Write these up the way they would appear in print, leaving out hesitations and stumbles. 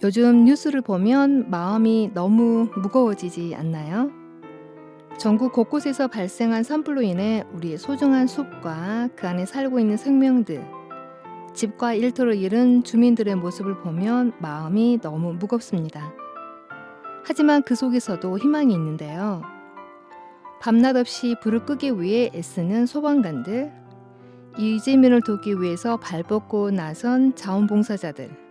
요즘 뉴스를 보면 마음이 너무 무거워지지 않나요? 전국 곳곳에서 발생한 산불로 인해 우리의 소중한 숲과 그 안에 살고 있는 생명들, 집과 일터를 잃은 주민들의 모습을 보면 마음이 너무 무겁습니다. 하지만 그 속에서도 희망이 있는데요. 밤낮 없이 불을 끄기 위해 애쓰는 소방관들, 이재민을 돕기 위해서 발벗고 나선 자원봉사자들,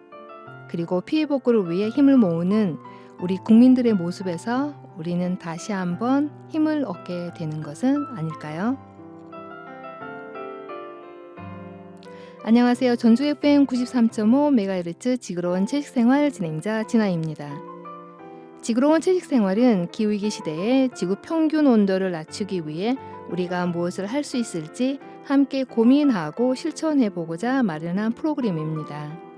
그리고 피해 복구를 위해 힘을 모으는 우리 국민들의 모습에서 우리는 다시 한번 힘을 얻게 되는 것은 아닐까요? 안녕하세요. 전주 FM 93.5MHz 지구로운 채식생활 진행자 진아입니다. 지구로운 채식생활은 기후위기 시대에 지구 평균 온도를 낮추기 위해 우리가 무엇을 할 수 있을지 함께 고민하고 실천해보고자 마련한 프로그램입니다.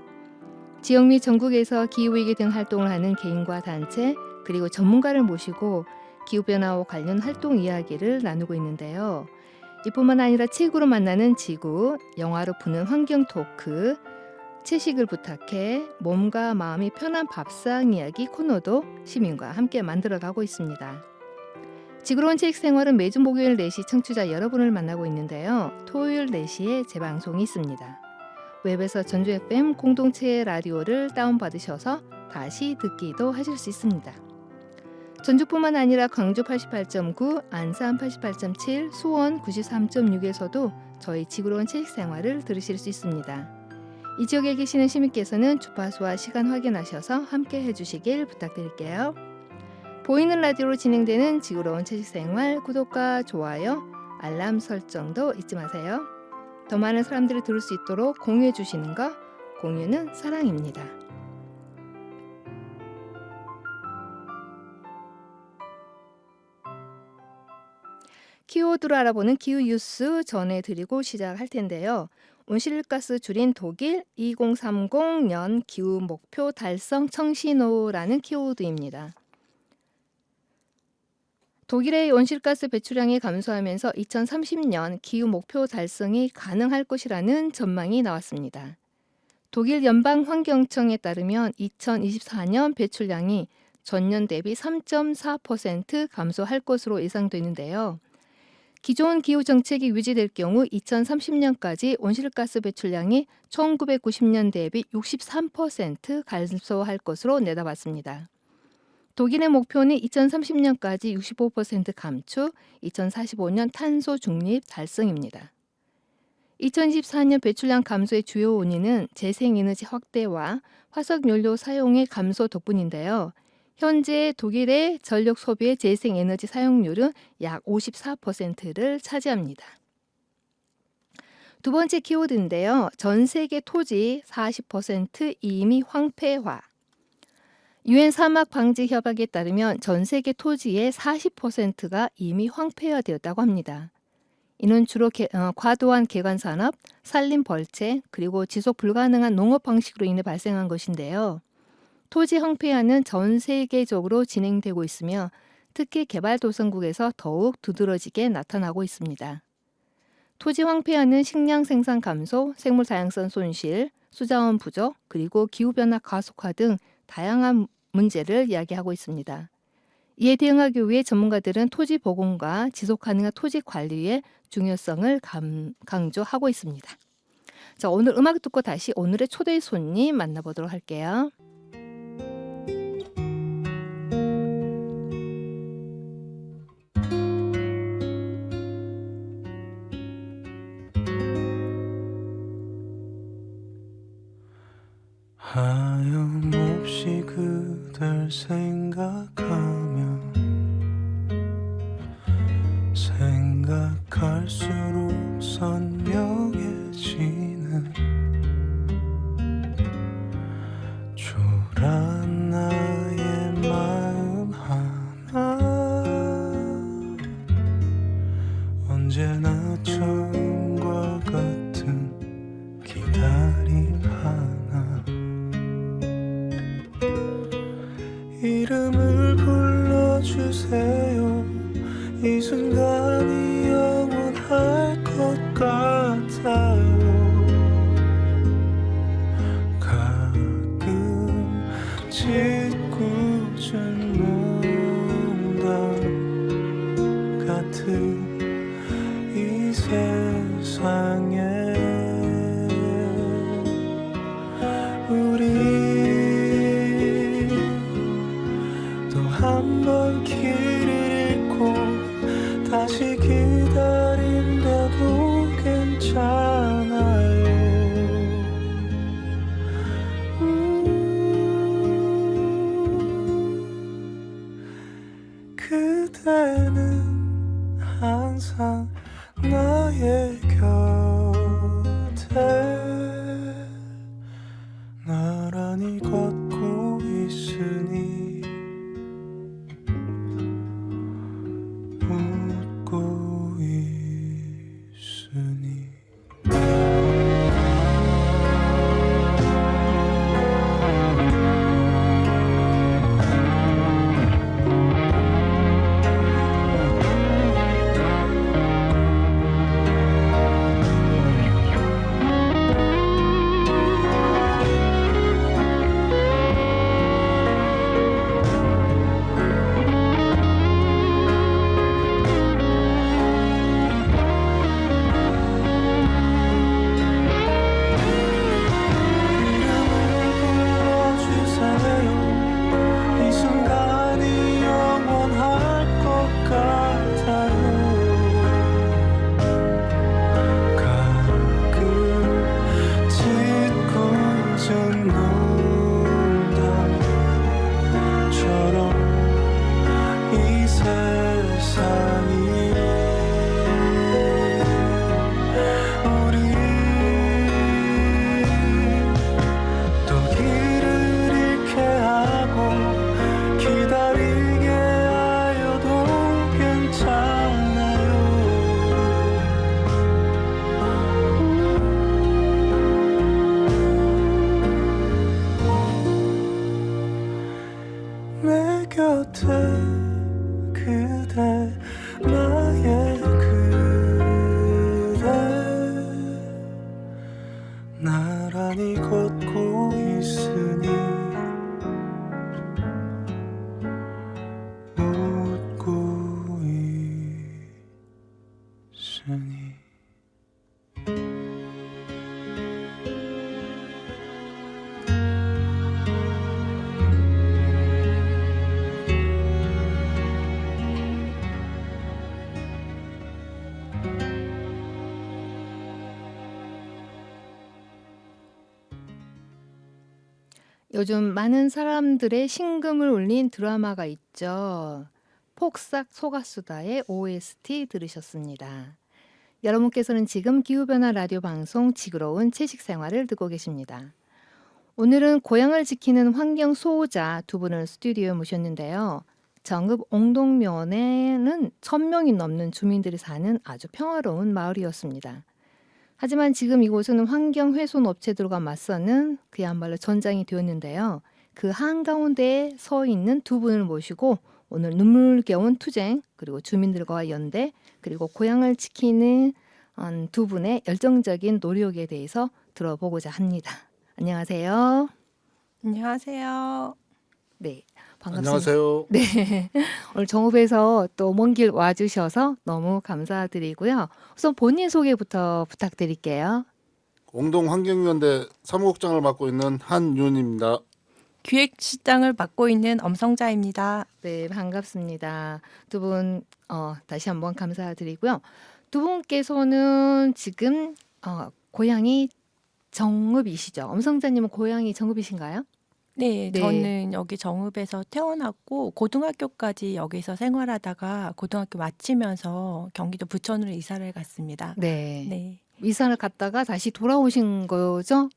지역 및 전국에서 기후위기 등 활동을 하는 개인과 단체 그리고 전문가를 모시고 기후변화와 관련 활동 이야기를 나누고 있는데요. 이뿐만 아니라 책으로 만나는 지구, 영화로 푸는 환경 토크, 채식을 부탁해 몸과 마음이 편한 밥상 이야기 코너도 시민과 함께 만들어가고 있습니다. 지구로운 채식생활은 매주 목요일 4시 청취자 여러분을 만나고 있는데요. 토요일 4시에 재방송이 있습니다. 웹에서 전주 FM 공동체 라디오를 다운받으셔서 다시 듣기도 하실 수 있습니다. 전주뿐만 아니라 광주 88.9, 안산 88.7, 수원 93.6에서도 저희 지구로운 채식생활을 들으실 수 있습니다. 이 지역에 계시는 시민께서는 주파수와 시간 확인하셔서 함께 해주시길 부탁드릴게요. 보이는 라디오로 진행되는 지구로운 채식생활 구독과 좋아요, 알람 설정도 잊지 마세요. 더 많은 사람들이 들을 수 있도록 공유해 주시는 것, 공유는 사랑입니다. 키워드로 알아보는 기후 뉴스 전해드리고 시작할 텐데요. 온실가스 줄인 독일 2030년 기후 목표 달성 청신호라는 키워드입니다. 독일의 온실가스 배출량이 감소하면서 2030년 기후 목표 달성이 가능할 것이라는 전망이 나왔습니다. 독일 연방환경청에 따르면 2024년 배출량이 전년 대비 3.4% 감소할 것으로 예상되는데요. 기존 기후 정책이 유지될 경우 2030년까지 온실가스 배출량이 1990년 대비 63% 감소할 것으로 내다봤습니다. 독일의 목표는 2030년까지 65% 감축, 2045년 탄소 중립 달성입니다. 2024년 배출량 감소의 주요 원인은 재생에너지 확대와 화석연료 사용의 감소 덕분인데요. 현재 독일의 전력 소비의 재생에너지 사용률은 약 54%를 차지합니다. 두 번째 키워드인데요. 전 세계 토지 40% 이미 황폐화. 유엔 사막 방지 협약에 따르면 전 세계 토지의 40%가 이미 황폐화되었다고 합니다. 이는 주로 과도한 개간 산업, 산림 벌채, 그리고 지속 불가능한 농업 방식으로 인해 발생한 것인데요. 토지 황폐화는 전 세계적으로 진행되고 있으며 특히 개발도상국에서 더욱 두드러지게 나타나고 있습니다. 토지 황폐화는 식량 생산 감소, 생물 다양성 손실, 수자원 부족, 그리고 기후변화 가속화 등 다양한 문제를 이야기하고 있습니다. 이에 대응하기 위해 전문가들은 토지 보건과 지속 가능한 토지 관리의 중요성을 강조하고 있습니다. 자, 오늘 음악 듣고 다시 오늘의 초대 손님 만나보도록 할게요. 하염없이 그댈 생각하면 생각할수록 선명해지는 초라한 나의 마음 하나 언제나 처음과 같은 기다림 하나 이름을 불러주세요. 이 순간이 영원할 것 같아요. 가끔 같은 이 세상에 우리 또 한 번 길을 잃고 다시 기다린다도 괜찮아요. 그대는 항상 나의 곁에 나란히 걷고 있으니 웃고 있으니 이 순간이 영원할 것 같아요. 가끔 짓궂은 농담처럼 이 세상이 우리 또 길을 잃게 하고 기다리게 하여도 괜찮아요. 내 곁에 그대 나의 그대 나란히 걷고 있으니 웃고 있으니 요즘 많은 사람들의 심금을 울린 드라마가 있죠. 폭삭 소가수다의 OST 들으셨습니다. 여러분께서는 지금 기후변화 라디오 방송 지구로운 채식생활을 듣고 계십니다. 오늘은 고향을 지키는 환경 수호자 두 분을 스튜디오에 모셨는데요. 정읍 옹동면에는 1,000명이 넘는 주민들이 사는 아주 평화로운 마을이었습니다. 하지만 지금 이곳은 환경훼손 업체들과 맞서는 그야말로 전장이 되었는데요. 그 한가운데에 서 있는 두 분을 모시고 오늘 눈물겨운 투쟁, 그리고 주민들과의 연대, 그리고 고향을 지키는 두 분의 열정적인 노력에 대해서 들어보고자 합니다. 안녕하세요. 안녕하세요. 네, 반갑습니다. 안녕하세요. 네, 오늘 정읍에서 또 먼 길 와주셔서 너무 감사드리고요. 우선 본인 소개부터 부탁드릴게요. 옹동환경위원회 사무국장을 맡고 있는 한윤입니다. 기획실장을 맡고 있는 엄성자입니다. 네, 반갑습니다. 두 분 다시 한번 감사드리고요. 두 분께서는 지금 고향이 정읍이시죠? 엄성자님은 고향이 정읍이신가요? 네, 네. 저는 여기 정읍에서 태어났고 고등학교까지 여기서 생활하다가 고등학교 마치면서 경기도 부천으로 이사를 갔습니다. 네. 네. 이사를 갔다가 다시 돌아오신 거죠?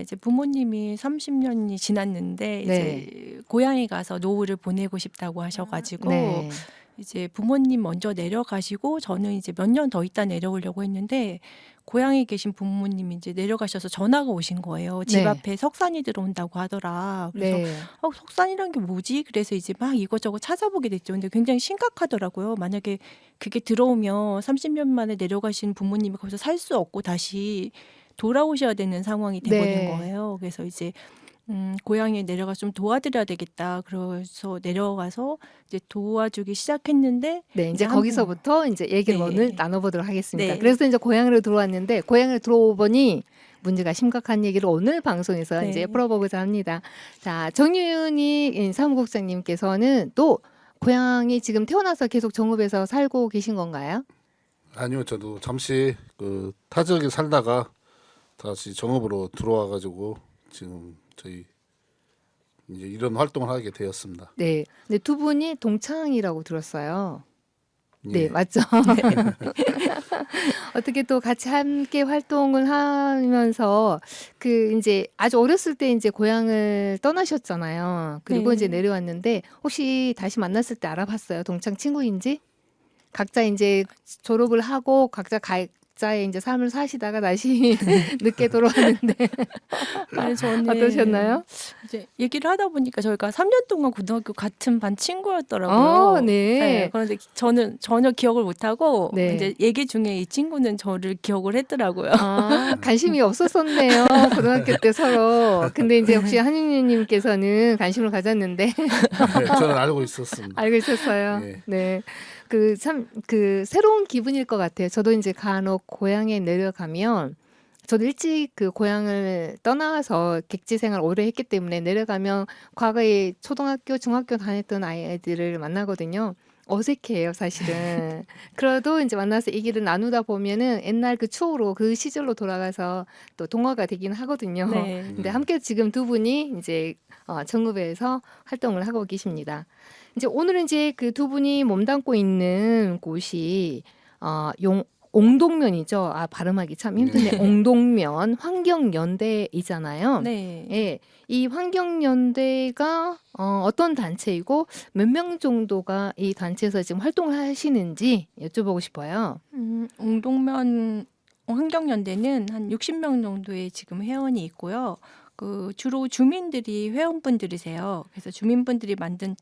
이제 부모님이 30년이 지났는데 이제 고향에 가서 노후를 보내고 싶다고 하셔가지고 네. 이제 부모님 먼저 내려가시고 저는 이제 몇 년 더 있다 내려오려고 했는데 고향에 계신 부모님이 이제 내려가셔서 전화가 오신 거예요. 집 네. 앞에 석산이 들어온다고 하더라. 그래서 네. 석산이란 게 뭐지? 그래서 이제 막 이것저것 찾아보게 됐죠. 근데 굉장히 심각하더라고요. 만약에 그게 들어오면 30년 만에 내려가신 부모님이 거기서 살 수 없고 다시 돌아오셔야 되는 상황이 돼버린 네. 거예요. 그래서 이제 고향에 내려가서 좀 도와드려야 되겠다. 그래서 내려가서 이제 도와주기 시작했는데 네, 이제 한 거기서부터 이제 얘기를 네. 오늘 나눠보도록 하겠습니다. 네. 그래서 이제 고향으로 들어왔는데 고향을 들어오보니 문제가 심각한 얘기를 오늘 방송에서 네. 이제 풀어보고자 합니다. 자, 정윤희 사무국장님께서는 또 고향이 지금 태어나서 계속 정읍에서 살고 계신 건가요? 아니요, 저도 잠시 그 타지역에 살다가 다시 정읍으로 들어와가지고 지금 저희 이제 이런 활동을 하게 되었습니다. 네, 근데 두 분이 동창이라고 들었어요. 네, 예. 맞죠. 어떻게 또 같이 함께 활동을 하면서 그 이제 아주 어렸을 때 이제 고향을 떠나셨잖아요. 그리고 네. 이제 내려왔는데 혹시 다시 만났을 때 알아봤어요? 동창 친구인지? 각자 이제 졸업을 하고 각자의 이제 삶을 사시다가 다시 늦게 돌아왔는데 아니, 저는 어떠셨나요? 이제 얘기를 하다 보니까 저희가 3년 동안 고등학교 같은 반 친구였더라고요. 네. 그런데 저는 전혀 기억을 못하고 네. 이제 얘기 중에 이 친구는 저를 기억을 했더라고요. 아, 관심이 없었었네요. 고등학교 때 서로. 근데 이제 역시 한윤희님께서는 관심을 가졌는데 네, 저는 알고 있었습니다. 알고 있었어요. 예. 네. 그 참 그 새로운 기분일 것 같아요. 저도 이제 간혹 고향에 내려가면 저도 일찍 그 고향을 떠나서 객지 생활 오래 했기 때문에 내려가면 과거에 초등학교, 중학교 다녔던 아이들을 만나거든요. 어색해요, 사실은. 그래도 이제 만나서 얘기를 나누다 보면은 옛날 그 추억으로 그 시절로 돌아가서 또 동화가 되긴 하거든요. 네. 근데 함께 지금 두 분이 이제 정읍에서 활동을 하고 계십니다. 이제 오늘은 이제 그 두 분이 몸담고 있는 곳이 옹동면이죠. 아, 발음하기 참 힘드네. 옹동면 환경연대이잖아요. 네. 예, 이 환경연대가 어떤 단체이고 몇 명 정도가 이 단체에서 지금 활동을 하시는지 여쭤보고 싶어요. 옹동면 환경연대는 한 60명 정도의 지금 회원이 있고요. 그 주로 주민들이 회원분들이세요. 그래서 주민분들이 만든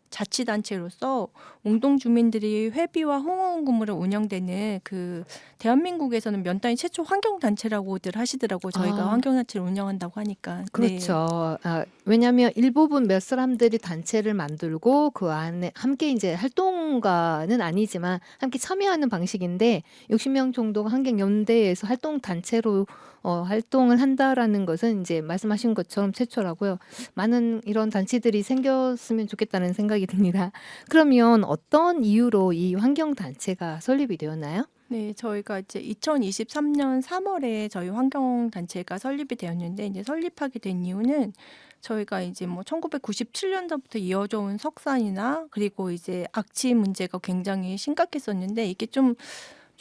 자치단체로서 옹동 주민들이 회비와 홍어원금으로 운영되는 그 대한민국에서는 면단위 최초 환경단체라고들 하시더라고요. 저희가 아. 환경단체를 운영한다고 하니까. 네. 그렇죠. 왜냐하면 일부분 몇 사람들이 단체를 만들고 그 안에 함께 이제 활동가는 아니지만 함께 참여하는 방식인데 60명 정도가 환경연대에서 활동 단체로 활동을 한다라는 것은 이제 말씀하신 것처럼 최초라고요. 많은 이런 단체들이 생겼으면 좋겠다는 생각이 듭니다. 그러면 어떤 이유로 이 환경 단체가 설립이 되었나요? 네, 저희가 이제 2023년 3월에 저희 환경단체가 설립이 되었는데 이제 설립하게 된 이유는 저희가 이제 뭐 1997년도부터 이어져 온 석산이나 그리고 이제 악취 문제가 굉장히 심각했었는데 이게 좀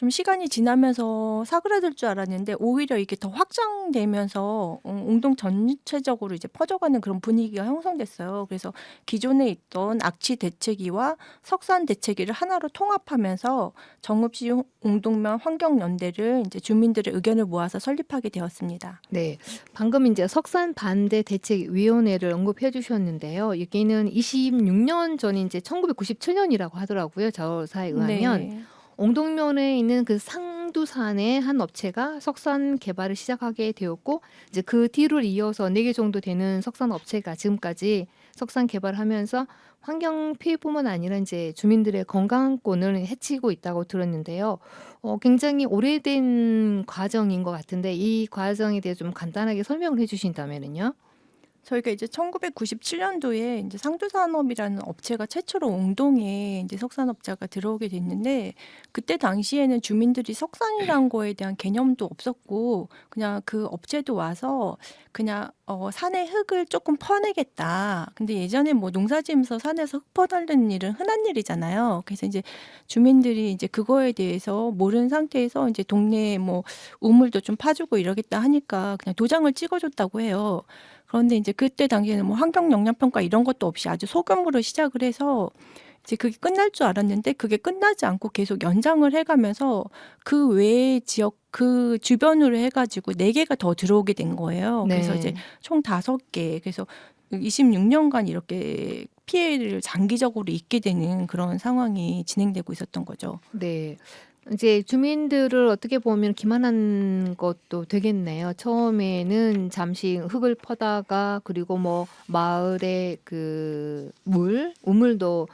시간이 지나면서 사그라들 줄 알았는데 오히려 이게 더 확장되면서 옹동 전체적으로 이제 퍼져가는 그런 분위기가 형성됐어요. 그래서 기존에 있던 악취 대책위와 석산 대책위를 하나로 통합하면서 정읍시 옹동면 환경연대를 이제 주민들의 의견을 모아서 설립하게 되었습니다. 네, 방금 이제 석산 반대 대책 위원회를 언급해 주셨는데요. 여기는 26년 전인 이제 1997년이라고 하더라고요. 저사에 의하면 네. 옹동면에 있는 그 상두산의 한 업체가 석산 개발을 시작하게 되었고 이제 그 뒤를 이어서 4개 정도 되는 석산 업체가 지금까지 석산 개발하면서 환경 피해뿐만 아니라 이제 주민들의 건강권을 해치고 있다고 들었는데요. 굉장히 오래된 과정인 것 같은데 이 과정에 대해 좀 간단하게 설명을 해주신다면요. 저희가 이제 1997년도에 이제 상두산업이라는 업체가 최초로 옹동에 이제 석산업자가 들어오게 됐는데 그때 당시에는 주민들이 석산이란 거에 대한 개념도 없었고 그냥 그 업체도 와서 그냥 산에 흙을 조금 퍼내겠다. 근데 예전에 뭐 농사지으면서 산에서 흙 퍼내는 일은 흔한 일이잖아요. 그래서 이제 주민들이 이제 그거에 대해서 모르는 상태에서 이제 동네에 뭐 우물도 좀 파주고 이러겠다 하니까 그냥 도장을 찍어줬다고 해요. 그런데 이제 그때 당시에는 뭐 환경 영향 평가 이런 것도 없이 아주 소규모로 시작을 해서 이제 그게 끝날 줄 알았는데 그게 끝나지 않고 계속 연장을 해가면서 그 외의 지역 그 주변으로 해가지고 4개가 더 들어오게 된 거예요. 네. 그래서 이제 총 5개. 그래서 26년간 이렇게 피해를 장기적으로 입게 되는 그런 상황이 진행되고 있었던 거죠. 네. 이제 주민들을 어떻게 보면 기만한 것도 되겠네요. 처음에는 잠시 흙을 퍼다가 그리고 뭐 마을의 그 우물도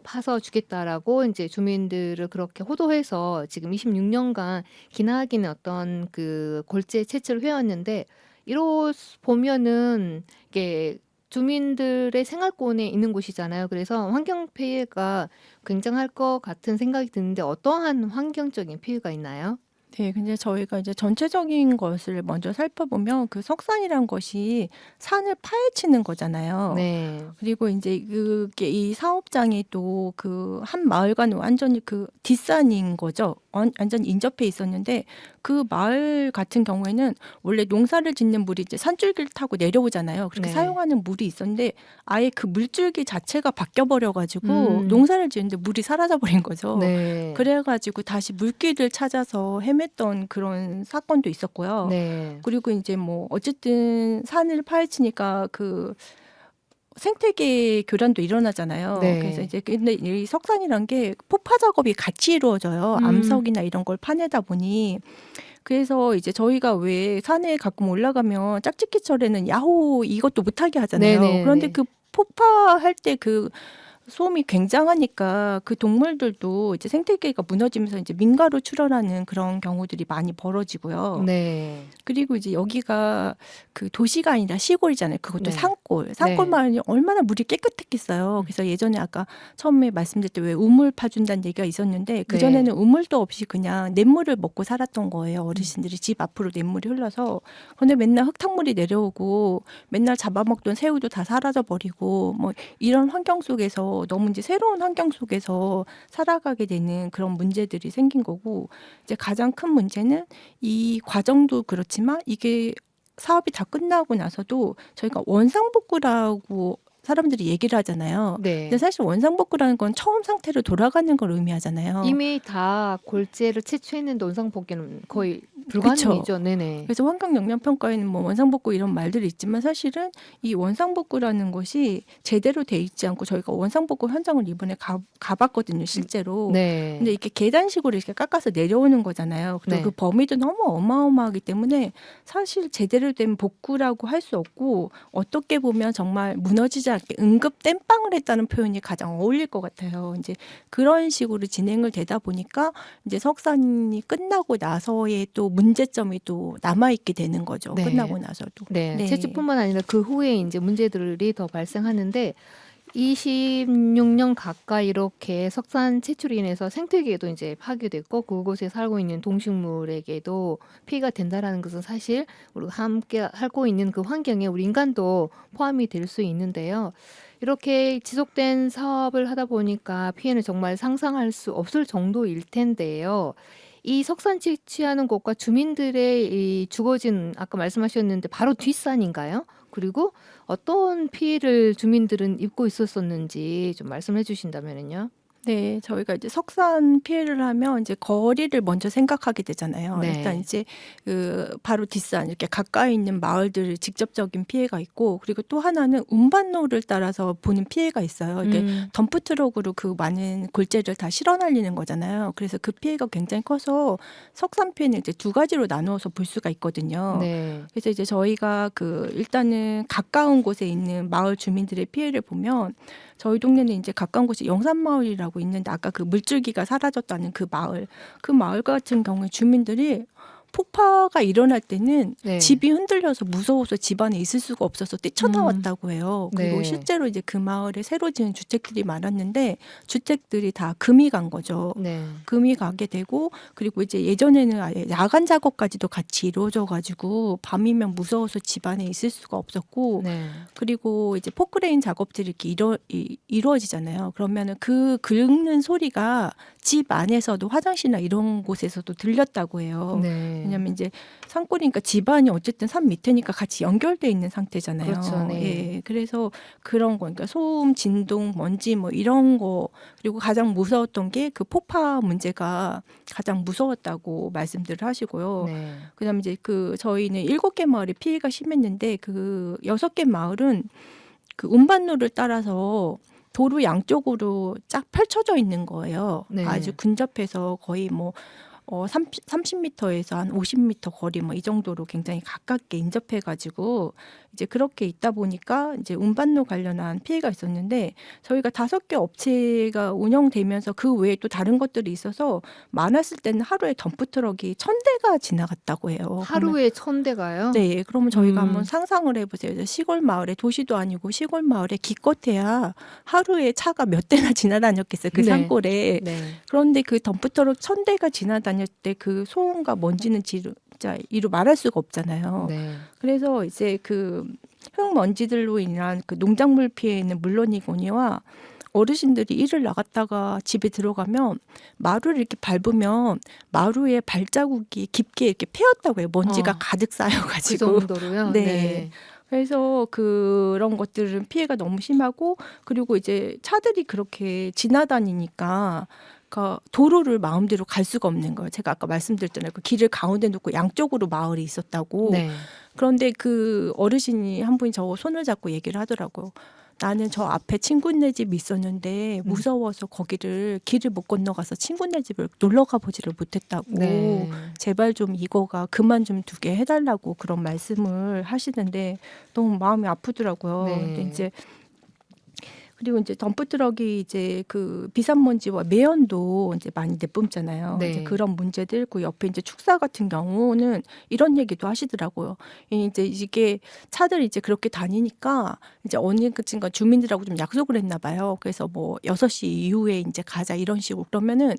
파서 주겠다라고 이제 주민들을 그렇게 호도해서 지금 26년간 기나긴 어떤 그 골재 채취를 해왔는데 이로 보면은 이게 주민들의 생활권에 있는 곳이잖아요. 그래서 환경 피해가 굉장할 것 같은 생각이 드는데 어떠한 환경적인 피해가 있나요? 네, 근데 저희가 이제 전체적인 것을 먼저 살펴보면 그 석산이란 것이 산을 파헤치는 거잖아요. 네. 그리고 이제 그게 이 사업장이 또 그 한 마을과는 완전히 그 뒷산인 거죠. 완전 인접해 있었는데 그 마을 같은 경우에는 원래 농사를 짓는 물이 이제 산줄기를 타고 내려오잖아요. 그렇게 네. 사용하는 물이 있었는데 아예 그 물줄기 자체가 바뀌어 버려가지고 농사를 지는데 물이 사라져 버린 거죠. 네. 그래가지고 다시 물길을 찾아서 헤맸던 그런 사건도 있었고요. 네. 그리고 이제 뭐 어쨌든 산을 파헤치니까 그 생태계 교란도 일어나잖아요. 네. 그래서 이제 근데 이 석산이란 게 폭파 작업이 같이 이루어져요. 암석이나 이런 걸 파내다 보니 그래서 이제 저희가 왜 산에 가끔 올라가면 짝짓기철에는 야호 이것도 못하게 하잖아요. 네네네. 그런데 그 폭파할 때 그 소음이 굉장하니까 그 동물들도 이제 생태계가 무너지면서 이제 민가로 출현하는 그런 경우들이 많이 벌어지고요. 네. 그리고 이제 여기가 그 도시가 아니라 시골이잖아요. 그것도 네. 산골 네. 마을이 얼마나 물이 깨끗했겠어요. 그래서 예전에 아까 처음에 말씀드렸을 때 왜 우물 파준다는 얘기가 있었는데 그 전에는 우물도 없이 그냥 냇물을 먹고 살았던 거예요. 어르신들이 집 앞으로 냇물이 흘러서. 그런데 맨날 흙탕물이 내려오고 맨날 잡아먹던 새우도 다 사라져 버리고 뭐 이런 환경 속에서 너무 이제 새로운 환경 속에서 살아가게 되는 그런 문제들이 생긴 거고 이제 가장 큰 문제는 이 과정도 그렇지만 이게 사업이 다 끝나고 나서도 저희가 원상복구라고 사람들이 얘기를 하잖아요. 네. 근데 사실 원상복구라는 건 처음 상태로 돌아가는 걸 의미하잖아요. 이미 다 골재를 채취했는데 원상복귀는 거의 불가능이죠. 네네. 그래서 환경영향평가에는 뭐 원상복구 이런 말들이 있지만 사실은 이 원상복구라는 것이 제대로 돼 있지 않고 저희가 원상복구 현장을 이번에 가봤거든요, 실제로. 네. 근데 이렇게 계단식으로 이렇게 깎아서 내려오는 거잖아요. 그리고 네. 그 범위도 너무 어마어마하기 때문에 사실 제대로 된 복구라고 할 수 없고 어떻게 보면 정말 무너지지 않게 응급 땜빵을 했다는 표현이 가장 어울릴 것 같아요. 이제 그런 식으로 진행을 되다 보니까 이제 석산이 끝나고 나서의 또 문제점이 또 남아있게 되는 거죠. 네. 끝나고 나서도. 네. 채취뿐만 아니라 그 후에 이제 문제들이 더 발생하는데 26년 가까이 이렇게 석산 채취로 인해서 생태계도 이제 파괴됐고 그곳에 살고 있는 동식물에게도 피해가 된다라는 것은 사실 우리가 함께 살고 있는 그 환경에 우리 인간도 포함이 될 수 있는데요. 이렇게 지속된 사업을 하다 보니까 피해는 정말 상상할 수 없을 정도일 텐데요. 이 석산 채취하는 곳과 주민들의 이 주거지는 아까 말씀하셨는데 바로 뒷산인가요? 그리고 어떤 피해를 주민들은 입고 있었었는지 좀 말씀해 주신다면요. 네, 저희가 이제 석산 피해를 하면 이제 거리를 먼저 생각하게 되잖아요. 네. 일단 이제 그 바로 뒷산 이렇게 가까이 있는 마을들 직접적인 피해가 있고 그리고 또 하나는 운반로를 따라서 보는 피해가 있어요. 이게 덤프 트럭으로 그 많은 골재를 다 실어 날리는 거잖아요. 그래서 그 피해가 굉장히 커서 석산 피해는 이제 두 가지로 나누어서 볼 수가 있거든요. 네. 그래서 이제 저희가 그 일단은 가까운 곳에 있는 마을 주민들의 피해를 보면 저희 동네는 이제 가까운 곳이 영산마을이라고 있는데 아까 그 물줄기가 사라졌다는 그 마을 같은 경우에 주민들이 폭파가 일어날 때는 네. 집이 흔들려서 무서워서 집 안에 있을 수가 없어서 뛰쳐나왔다고 해요. 그리고 네. 실제로 이제 그 마을에 새로 지은 주택들이 많았는데 주택들이 다 금이 간 거죠. 네. 금이 가게 되고 그리고 이제 예전에는 아예 야간 작업까지도 같이 이루어져 가지고 밤이면 무서워서 집 안에 있을 수가 없었고 네. 그리고 이제 포크레인 작업들이 이렇게 이루어지잖아요. 그러면은 그 긁는 소리가 집 안에서도 화장실이나 이런 곳에서도 들렸다고 해요. 네. 왜냐하면 이제 산골이니까 집안이 어쨌든 산 밑에니까 같이 연결돼 있는 상태잖아요. 그렇죠. 네. 예, 그래서 그런 거, 그러니까 소음, 진동, 먼지 뭐 이런 거 그리고 가장 무서웠던 게 그 폭파 문제가 가장 무서웠다고 말씀들을 하시고요. 네. 그다음에 이제 그 저희는 7개 마을에 피해가 심했는데 그 6개 마을은 그 운반로를 따라서 도로 양쪽으로 쫙 펼쳐져 있는 거예요. 네. 아주 근접해서 거의 뭐 30m에서 한 50m 거리 뭐 이 정도로 굉장히 가깝게 인접해가지고 이제 그렇게 있다 보니까 이제 운반로 관련한 피해가 있었는데 저희가 5개 업체가 운영되면서 그 외에 또 다른 것들이 있어서 많았을 때는 하루에 덤프트럭이 1,000대가 지나갔다고 해요. 하루에 1,000대가요? 네, 그러면 저희가 음. 한번 상상을 해보세요. 시골 마을에 도시도 아니고 시골 마을에 기껏해야 하루에 차가 몇 대나 지나다녔겠어요. 그 네. 산골에. 네. 그런데 그 덤프트럭 1,000대가 지나다닐 때 그 소음과 먼지는 진짜 이루 말할 수가 없잖아요. 네. 그래서 이제 그 흙먼지들로 인한 그 농작물 피해는 물론이거니와 어르신들이 일을 나갔다가 집에 들어가면 마루를 이렇게 밟으면 마루에 발자국이 깊게 이렇게 패였다고 해요. 먼지가 가득 그 쌓여가지고. 정도로요? 네. 그래서 그런 것들은 피해가 너무 심하고 그리고 이제 차들이 그렇게 지나다니니까 그러니까 도로를 마음대로 갈 수가 없는 거예요. 제가 아까 말씀드렸잖아요. 그 길을 가운데 놓고 양쪽으로 마을이 있었다고. 네. 그런데 그 어르신이 한 분이 저 손을 잡고 얘기를 하더라고요. 나는 저 앞에 친구네 집이 있었는데 무서워서 거기를 길을 못 건너가서 친구네 집을 놀러 가보지를 못했다고. 네. 제발 좀 이거가 그만 좀 두게 해달라고 그런 말씀을 하시는데 너무 마음이 아프더라고요. 네. 근데 이제 그리고 이제 덤프트럭이 이제 그 비산먼지와 매연도 이제 많이 내뿜잖아요. 네. 이제 그런 문제들 그 옆에 이제 축사 같은 경우는 이런 얘기도 하시더라고요. 이제 이게 차들이 이제 그렇게 다니니까 이제 언젠가 주민들하고 좀 약속을 했나 봐요. 그래서 뭐 6시 이후에 이제 가자 이런 식으로 그러면은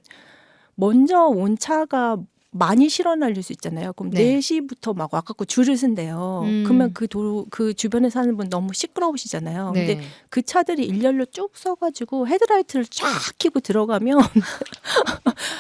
먼저 온 차가 많이 실어 날릴 수 있잖아요. 그럼 네. 4시부터 막 와갖고 줄을 쓴대요. 그러면 그 주변에 사는 분 너무 시끄러우시잖아요. 네. 근데 그 차들이 일렬로 쭉 서가지고 헤드라이트를 쫙 켜고 들어가면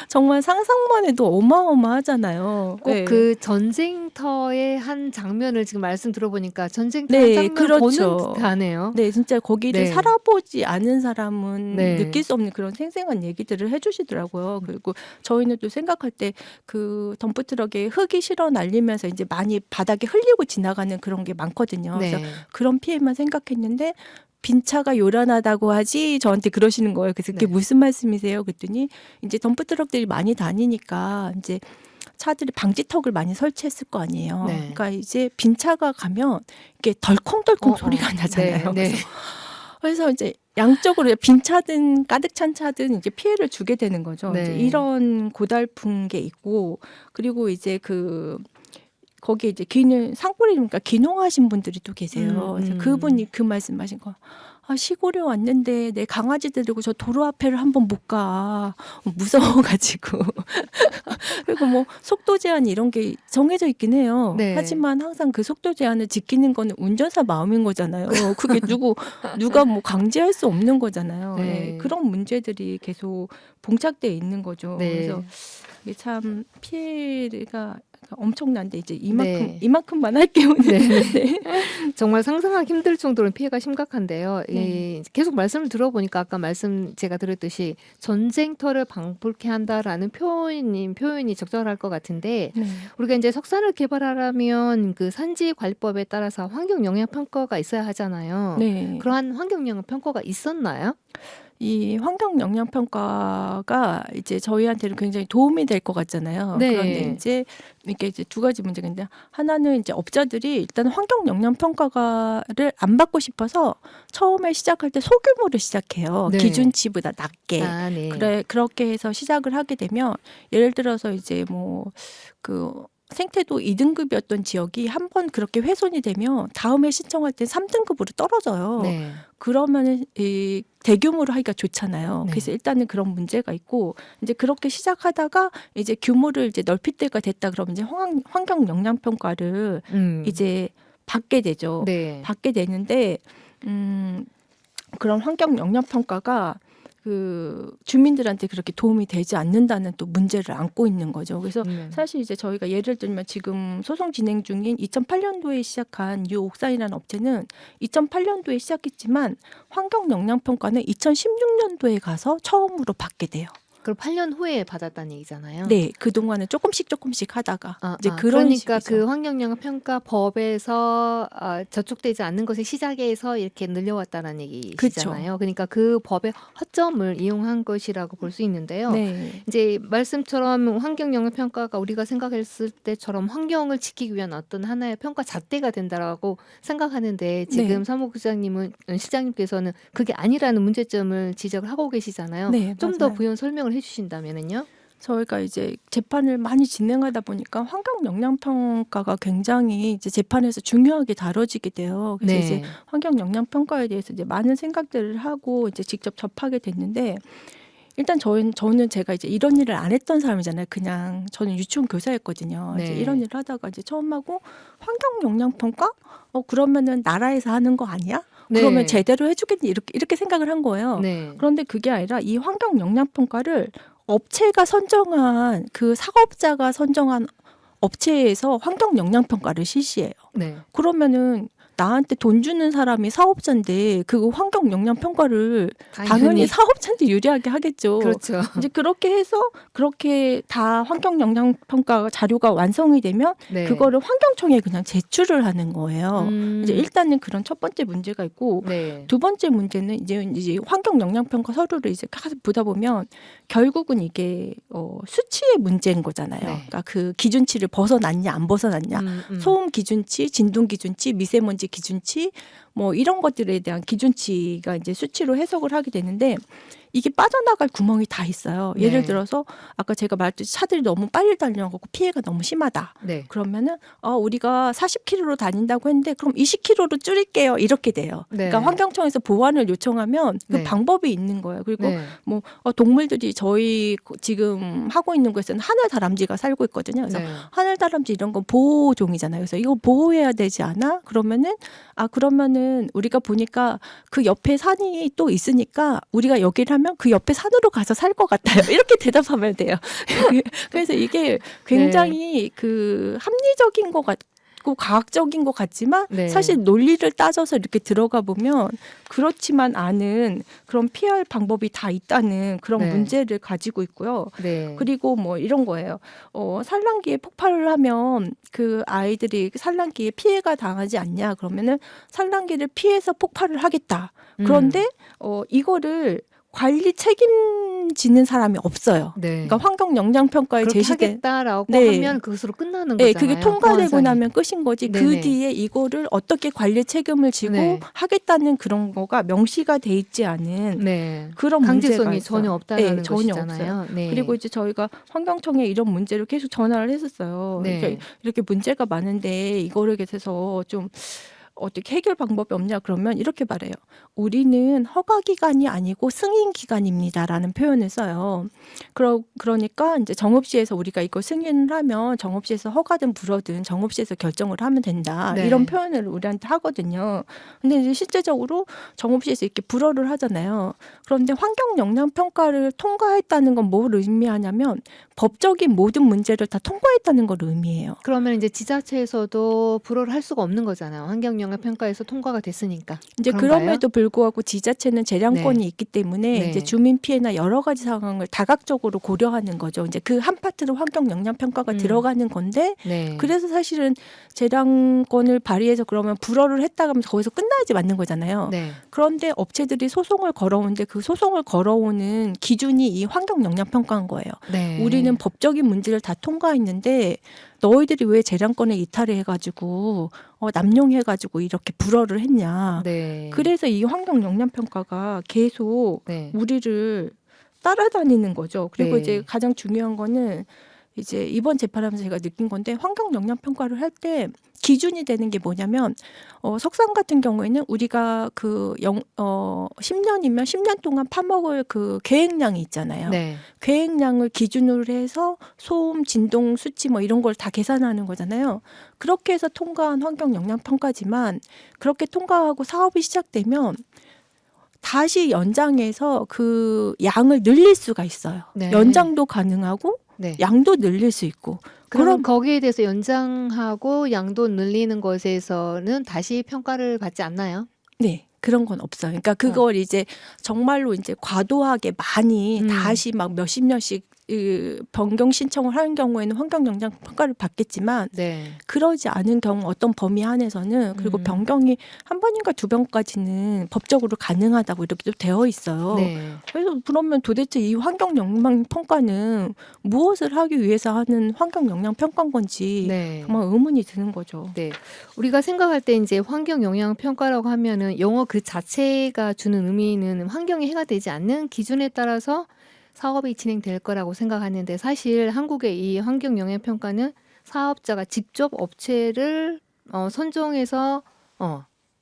정말 상상만 해도 어마어마하잖아요. 꼭 그 전쟁터의 한 장면을 지금 말씀 들어보니까 전쟁터 네, 장면 그렇죠. 보는 듯하네요. 네, 진짜 거기를 네. 살아보지 않은 사람은 네. 느낄 수 없는 그런 생생한 얘기들을 해주시더라고요. 그리고 저희는 또 생각할 때 그 덤프트럭에 흙이 실어 날리면서 이제 많이 바닥에 흘리고 지나가는 그런 게 많거든요. 네. 그래서 그런 피해만 생각했는데 빈 차가 요란하다고 하지 저한테 그러시는 거예요. 그래서 그게 네. 무슨 말씀이세요? 그랬더니 이제 덤프트럭들이 많이 다니니까 이제 차들이 방지턱을 많이 설치했을 거 아니에요. 네. 그러니까 이제 빈 차가 가면 이게 덜컹덜컹 소리가 나잖아요. 네. 네. 그래서 이제 양쪽으로 빈 차든 가득 찬 차든 이제 피해를 주게 되는 거죠. 네. 이제 이런 고달픈 게 있고 그리고 이제 거기에 이제 산골이니까 귀농하신 분들이 또 계세요. 그래서 그분이 그 말씀하신 거. 아, 시골에 왔는데 내 강아지 데리고 저 도로 앞에를 한번 못 가. 무서워가지고. 그리고 뭐 속도 제한 이런 게 정해져 있긴 해요. 네. 하지만 항상 그 속도 제한을 지키는 거는 운전사 마음인 거잖아요. 그게 누가 뭐 강제할 수 없는 거잖아요. 네. 네, 그런 문제들이 계속 봉착돼 있는 거죠. 네. 그래서 이게 참 피해가 엄청난데 이제 네. 이만큼만 할게요. 네. 네. 정말 상상하기 힘들 정도로 피해가 심각한데요. 네. 계속 말씀을 들어보니까 아까 제가 드렸듯이 전쟁터를 방불케 한다라는 표현이 적절할 것 같은데 네. 우리가 이제 석산을 개발하려면 그 산지 관리법에 따라서 환경 영향 평가가 있어야 하잖아요. 네. 그러한 환경 영향 평가가 있었나요? 이 환경 영향 평가가 이제 저희한테는 굉장히 도움이 될 것 같잖아요. 네. 그런데 이제 이게 이제 두 가지 문제가 있는데 하나는 이제 업자들이 일단 환경 영향 평가를 안 받고 싶어서 처음에 시작할 때 소규모로 시작해요. 네. 기준치보다 낮게. 아, 네. 그렇게 해서 시작을 하게 되면 예를 들어서 이제 뭐 그 생태도 2등급이었던 지역이 한 번 그렇게 훼손이 되면 다음에 신청할 때 3등급으로 떨어져요. 네. 그러면은 이 대규모로 하기가 좋잖아요. 네. 그래서 일단은 그런 문제가 있고 이제 그렇게 시작하다가 이제 규모를 이제 넓힐 때가 됐다 그러면 이제 환경 영향 평가를 이제 받게 되죠. 네. 받게 되는데 그런 환경 영향 평가가 그 주민들한테 그렇게 도움이 되지 않는다는 또 문제를 안고 있는 거죠. 그래서 사실 이제 저희가 예를 들면 지금 소송 진행 중인 2008년도에 시작한 유옥산이라는 업체는 2008년도에 시작했지만 환경 영향 평가는 2016년도에 가서 처음으로 받게 돼요. 그럼 8년 후에 받았다는 얘기잖아요. 네, 그 동안은 조금씩 하다가 이제 그런 그러니까 식이죠. 그 환경영향평가법에서 저촉되지 않는 것의 시작에서 이렇게 늘려왔다는 얘기시잖아요. 그러니까 그 법의 허점을 이용한 것이라고 볼 수 있는데요. 네, 이제 말씀처럼 환경영향평가가 우리가 생각했을 때처럼 환경을 지키기 위한 어떤 하나의 평가 잣대가 된다라고 생각하는데 지금 네. 사무국장님은 실장님께서는 그게 아니라는 문제점을 지적을 하고 계시잖아요. 네, 좀 더 맞아요. 부연 설명을 해주신다면은요. 저희가 이제 재판을 많이 진행하다 보니까 환경 영향 평가가 굉장히 이제 재판에서 중요하게 다뤄지게 돼요. 그래서 이제 환경 영향 평가에 대해서 이제 많은 생각들을 하고 이제 직접 접하게 됐는데 일단 저는 제가 이제 이런 일을 안 했던 사람이잖아요. 그냥 저는 유치원 교사였거든요. 네. 이제 이런 일을 하다가 이제 처음 하고 환경 영향 평가? 그러면은 나라에서 하는 거 아니야? 네. 그러면 제대로 해주겠니? 이렇게 생각을 한 거예요. 네. 그런데 그게 아니라 이 환경 영향 평가를 업체가 선정한 그 사업자가 선정한 업체에서 환경 영향 평가를 실시해요. 네. 그러면은 나한테 돈 주는 사람이 사업자인데 그 환경 영향 평가를 당연히 사업자한테 유리하게 하겠죠. 그렇죠. 이제 그렇게 해서 그렇게 다 환경 영향 평가 자료가 완성이 되면 네. 그거를 환경청에 그냥 제출을 하는 거예요. 이제 일단은 그런 첫 번째 문제가 있고 네. 두 번째 문제는 이제 환경 영향 평가 서류를 이제 계속 보다 보면 결국은 이게 수치의 문제인 거잖아요. 네. 그러니까 그 기준치를 벗어났냐 안 벗어났냐, 소음 기준치, 진동 기준치, 미세먼지 기준치 뭐 이런 것들에 대한 기준치가 이제 수치로 해석을 하게 되는데 이게 빠져나갈 구멍이 다 있어요. 네. 예를 들어서 아까 제가 말했듯이 차들이 너무 빨리 달려가고 피해가 너무 심하다. 네. 그러면은 우리가 40km로 다닌다고 했는데 그럼 20km로 줄일게요. 이렇게 돼요. 네. 그러니까 환경청에서 보완을 요청하면 그 네. 방법이 있는 거예요. 그리고 네. 뭐 동물들이 저희 지금 하고 있는 곳에서는 하늘 다람쥐가 살고 있거든요. 그래서 네. 하늘 다람쥐 이런 건 보호종이잖아요. 그래서 이거 보호해야 되지 않아? 그러면은 우리가 보니까 그 옆에 산이 또 있으니까 우리가 여기를 하면 그 옆에 산으로 가서 살 것 같아요. 이렇게 대답하면 돼요. 그래서 이게 굉장히 그 합리적인 것 같고 과학적인 것 같지만 네. 사실 논리를 따져서 이렇게 들어가 보면 그렇지만 않은 그런 피할 방법이 다 있다는 그런 네. 문제를 가지고 있고요. 네. 그리고 뭐 이런 거예요. 산란기에 폭발을 하면 그 아이들이 산란기에 피해가 당하지 않냐 그러면은 산란기를 피해서 폭발을 하겠다. 그런데 이거를 관리 책임지는 사람이 없어요. 네. 그러니까 환경 영향 평가에 그렇게 제시된 하겠다라고 네. 하면 그것으로 끝나는 네, 거잖아요. 그게 통과되고 보안상에. 나면 끝인 거지. 그 네네. 뒤에 이거를 어떻게 관리 책임을 지고 네. 하겠다는 그런 거가 명시가 돼 있지 않은 네. 그런 문제가 강제성이 있어요. 전혀 없다는 네, 전혀 것이잖아요. 네. 그리고 이제 저희가 환경청에 이런 문제를 계속 전화를 했었어요. 네. 이렇게 문제가 많은데 이거를 계속 좀 어떻게 해결 방법이 없냐 그러면 이렇게 말해요. 우리는 허가 기관이 아니고 승인 기관입니다라는 표현을 써요. 그러니까 이제 정읍시에서 우리가 이거 승인을 하면 정읍시에서 허가든 불허든 정읍시에서 결정을 하면 된다. 네. 이런 표현을 우리한테 하거든요. 근데 이제 실제적으로 정읍시에서 이렇게 불허를 하잖아요. 그런데 환경 영향 평가를 통과했다는 건 뭘 의미하냐면 법적인 모든 문제를 다 통과했다는 걸 의미해요. 그러면 이제 지자체에서도 불허를 할 수가 없는 거잖아요. 환경영향평가에서 통과가 됐으니까. 이제 그런가요? 그럼에도 불구하고 지자체는 재량권이 네. 있기 때문에 네. 이제 주민 피해나 여러 가지 상황을 다각적으로 고려하는 거죠. 이제 그 한 파트로 환경 영향 평가가 들어가는 건데 네. 그래서 사실은 재량권을 발휘해서 그러면 불허를 했다 그러면 거기서 끝나야지 맞는 거잖아요. 네. 그런데 업체들이 소송을 걸어오는데 그 소송을 걸어오는 기준이 이 환경 영향 평가인 거예요. 네. 우리는 법적인 문제를 다 통과했는데 너희들이 왜 재량권을 이탈을 해가지고 남용해가지고 이렇게 불허를 했냐. 네. 그래서 이 환경 영향 평가가 계속 네. 우리를 따라다니는 거죠. 그리고 네. 이제 가장 중요한 거는 이제 이번 재판하면서 제가 느낀 건데 환경 영향 평가를 할 때 기준이 되는 게 뭐냐면 석산 같은 경우에는 우리가 10년이면 10년 동안 파먹을 그 계획량이 있잖아요. 네. 계획량을 기준으로 해서 소음, 진동, 수치 뭐 이런 걸 다 계산하는 거잖아요. 그렇게 해서 통과한 환경 영향 평가지만 그렇게 통과하고 사업이 시작되면 다시 연장해서 그 양을 늘릴 수가 있어요. 네. 연장도 가능하고 네. 양도 늘릴 수 있고. 그럼 거기에 대해서 연장하고 양도 늘리는 것에서는 다시 평가를 받지 않나요? 네. 그런 건 없어요. 그러니까 그걸 이제 정말로 이제 과도하게 많이 다시 막 몇십 년씩 변경 신청을 하는 경우에는 환경 영향 평가를 받겠지만 네. 그러지 않은 경우 어떤 범위 안에서는 그리고 변경이 한 번인가 두 번까지는 법적으로 가능하다고 이렇게 또 되어 있어요. 네. 그래서 그러면 도대체 이 환경 영향 평가는 무엇을 하기 위해서 하는 환경 영향 평가인 건지 네. 정말 의문이 드는 거죠. 네. 우리가 생각할 때 이제 환경 영향 평가라고 하면은 용어 그 자체가 주는 의미는 환경에 해가 되지 않는 기준에 따라서 사업이 진행될 거라고 생각하는데 사실 한국의 이 환경 영향 평가는 사업자가 직접 업체를 선정해서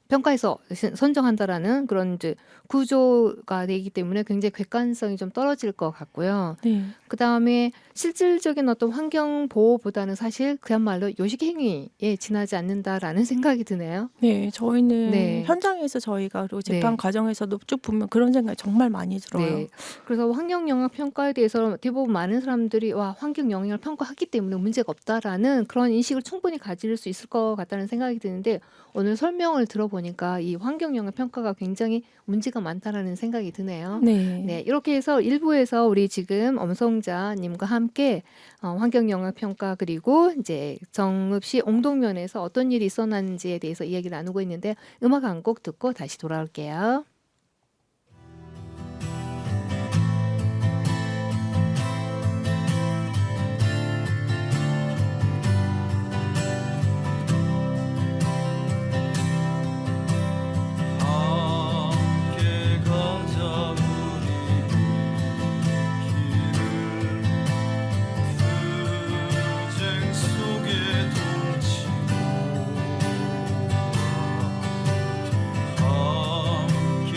평가해서 선정한다라는 그런 이제 구조가 되기 때문에 굉장히 객관성이 좀 떨어질 것 같고요. 네. 그다음에 실질적인 어떤 환경 보호보다는 사실 그야말로 요식 행위에 지나지 않는다라는 생각이 드네요. 네, 저희는 네. 현장에서 저희가 그리고 재판 네. 과정에서도 쭉 보면 그런 생각이 정말 많이 들어요. 네. 그래서 환경 영향 평가에 대해서 대부분 많은 사람들이 와, 환경 영향을 평가하기 때문에 문제가 없다라는 그런 인식을 충분히 가질 수 있을 것 같다는 생각이 드는데 오늘 설명을 들어보니까 이 환경 영향 평가가 굉장히 문제가 많다라는 생각이 드네요. 네. 네, 이렇게 해서 1부에서 우리 지금 엄성자님과 함께 환경 영향 평가 그리고 이제 정읍시 옹동면에서 어떤 일이 있었는지에 대해서 이야기 나누고 있는데 음악 한 곡 듣고 다시 돌아올게요. 함께 가자 우리 길을 투쟁 속에 동치고 함께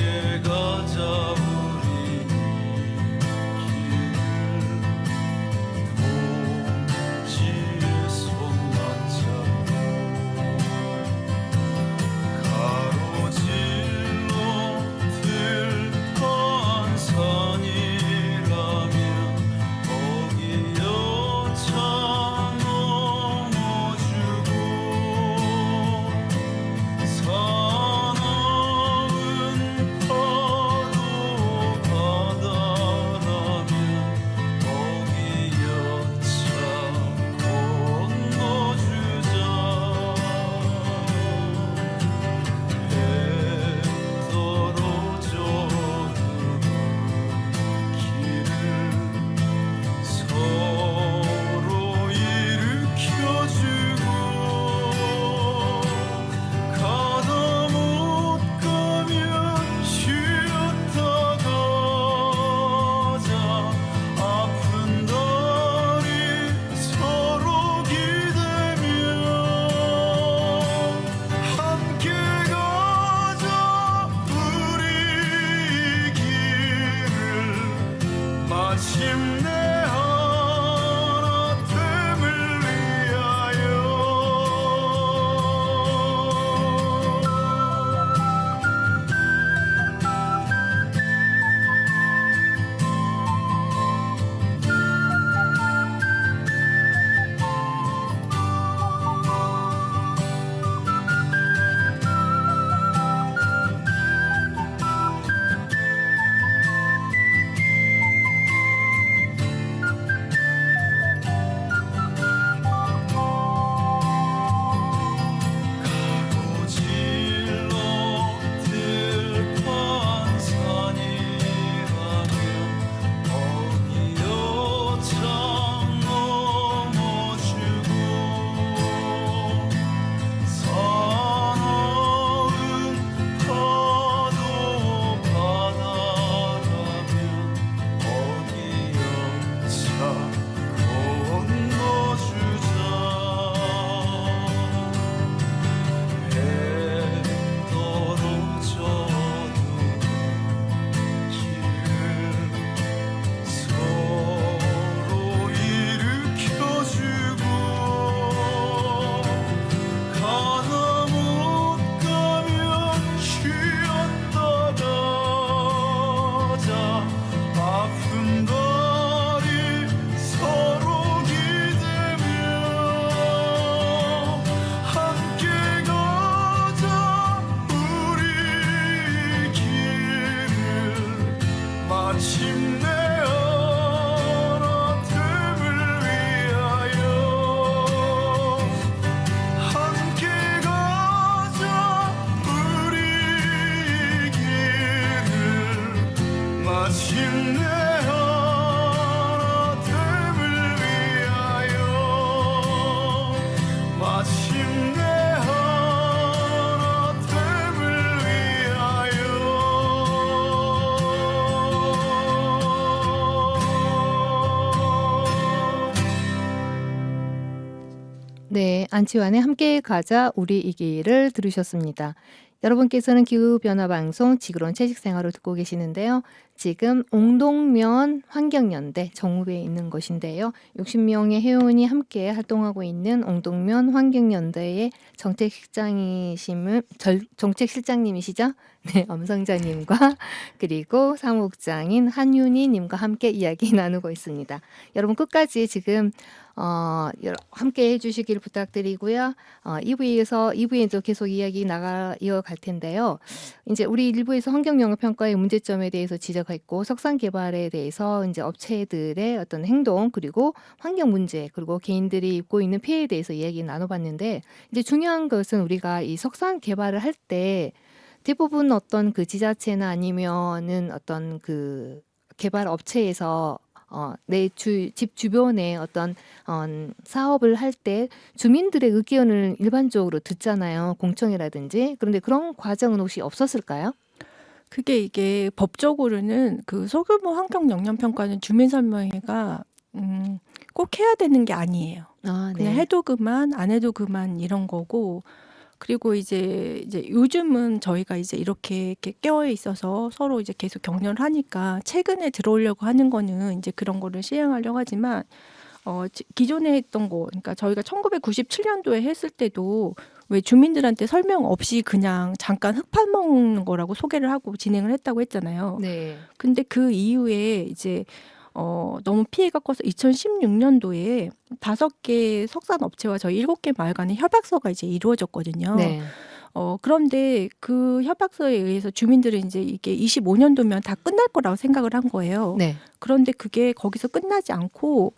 네, 안치환의 함께 가자 우리 이 길을 들으셨습니다. 여러분께서는 기후변화방송 지구론 채식생활을 듣고 계시는데요. 지금 옹동면 환경연대 정읍에 있는 것인데요. 60명의 회원이 함께 활동하고 있는 옹동면 환경연대의 정책실장님이시죠? 네, 엄성자님과 그리고 사무국장인 한윤희님과 함께 이야기 나누고 있습니다. 여러분 끝까지 지금 함께 해주시길 부탁드리고요. 2부에도 계속 이야기 이어갈 텐데요. 이제 우리 1부에서 환경영향평가의 문제점에 대해서 지적했고 석산 개발에 대해서 이제 업체들의 어떤 행동 그리고 환경 문제 그리고 개인들이 입고 있는 피해에 대해서 이야기 나눠봤는데 이제 중요한 것은 우리가 이 석산 개발을 할 때 대부분 어떤 그 지자체나 아니면은 어떤 그 개발 업체에서 내 집 주변에 어떤 사업을 할 때 주민들의 의견을 일반적으로 듣잖아요. 공청회라든지. 그런데 그런 과정은 혹시 없었을까요? 이게 법적으로는 그 소규모 환경 영향 평가는 주민 설명회가 꼭 해야 되는 게 아니에요. 아, 그냥 해도 그만, 안 해도 그만 이런 거고. 그리고 이제 요즘은 저희가 이제 이렇게 깨어 있어서 서로 이제 계속 격려를 하니까 최근에 들어오려고 하는 거는 이제 그런 거를 시행하려고 하지만 기존에 했던 거, 그러니까 저희가 1997년도에 했을 때도 왜 주민들한테 설명 없이 그냥 잠깐 흙 파먹는 거라고 소개를 하고 진행을 했다고 했잖아요. 네. 근데 그 이후에 이제 너무 피해가 커서 2016년도에 5개 석산 업체와 저희 7개 마을 간의 협약서가 이제 이루어졌거든요. 네. 그런데 그 협약서에 의해서 주민들은 이제 이게 25년도면 다 끝날 거라고 생각을 한 거예요. 네. 그런데 그게 거기서 끝나지 않고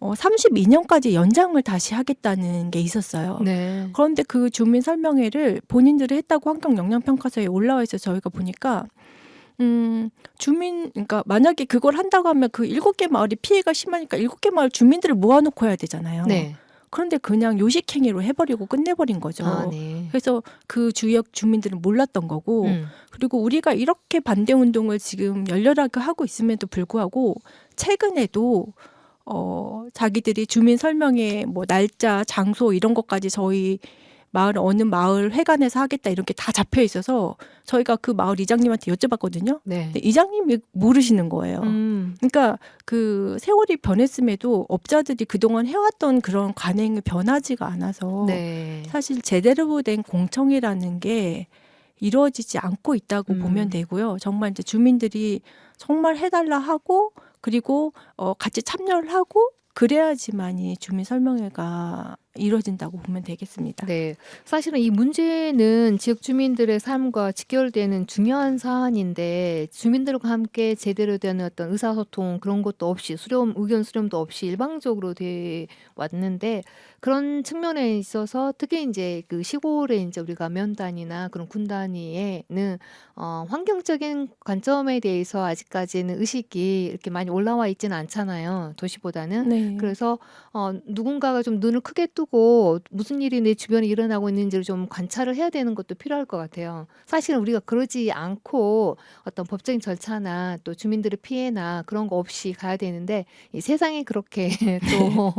32년까지 연장을 다시 하겠다는 게 있었어요. 네. 그런데 그 주민 설명회를 본인들이 했다고 환경 영향 평가서에 올라와 있어서 저희가 보니까 그러니까 만약에 그걸 한다고 하면 그 7개 마을이 피해가 심하니까 7개 마을 주민들을 모아놓고 해야 되잖아요. 네. 그런데 그냥 요식행위로 해버리고 끝내버린 거죠. 아, 네. 그래서 그 지역 주민들은 몰랐던 거고, 그리고 우리가 이렇게 반대 운동을 지금 열렬하게 하고 있음에도 불구하고 최근에도 자기들이 주민 설명회 뭐 날짜, 장소 이런 것까지 저희 마을 어느 마을 회관에서 하겠다 이런 게 다 잡혀 있어서 저희가 그 마을 이장님한테 여쭤봤거든요. 네. 근데 이장님이 모르시는 거예요. 그러니까 그 세월이 변했음에도 업자들이 그동안 해왔던 그런 관행이 변하지가 않아서 네. 사실 제대로 된 공청회라는 게 이루어지지 않고 있다고 보면 되고요. 정말 이제 주민들이 정말 해달라 하고 그리고 같이 참여를 하고 그래야지만이 주민 설명회가 이루어진다고 보면 되겠습니다. 네. 사실은 이 문제는 지역 주민들의 삶과 직결되는 중요한 사안인데 주민들과 함께 제대로 된 어떤 의사소통 그런 것도 없이 의견 수렴도 없이 일방적으로 돼 왔는데 그런 측면에 있어서 특히 이제 그 시골에 이제 우리가 면단위나 그런 군단위에는 환경적인 관점에 대해서 아직까지는 의식이 이렇게 많이 올라와 있지는 않잖아요. 도시보다는. 네. 그래서 누군가가 좀 눈을 크게 뜨고 무슨 일이 내 주변에 일어나고 있는지를 좀 관찰을 해야 되는 것도 필요할 것 같아요. 사실은 우리가 그러지 않고 어떤 법적인 절차나 또 주민들의 피해나 그런 거 없이 가야 되는데 이 세상이 그렇게 또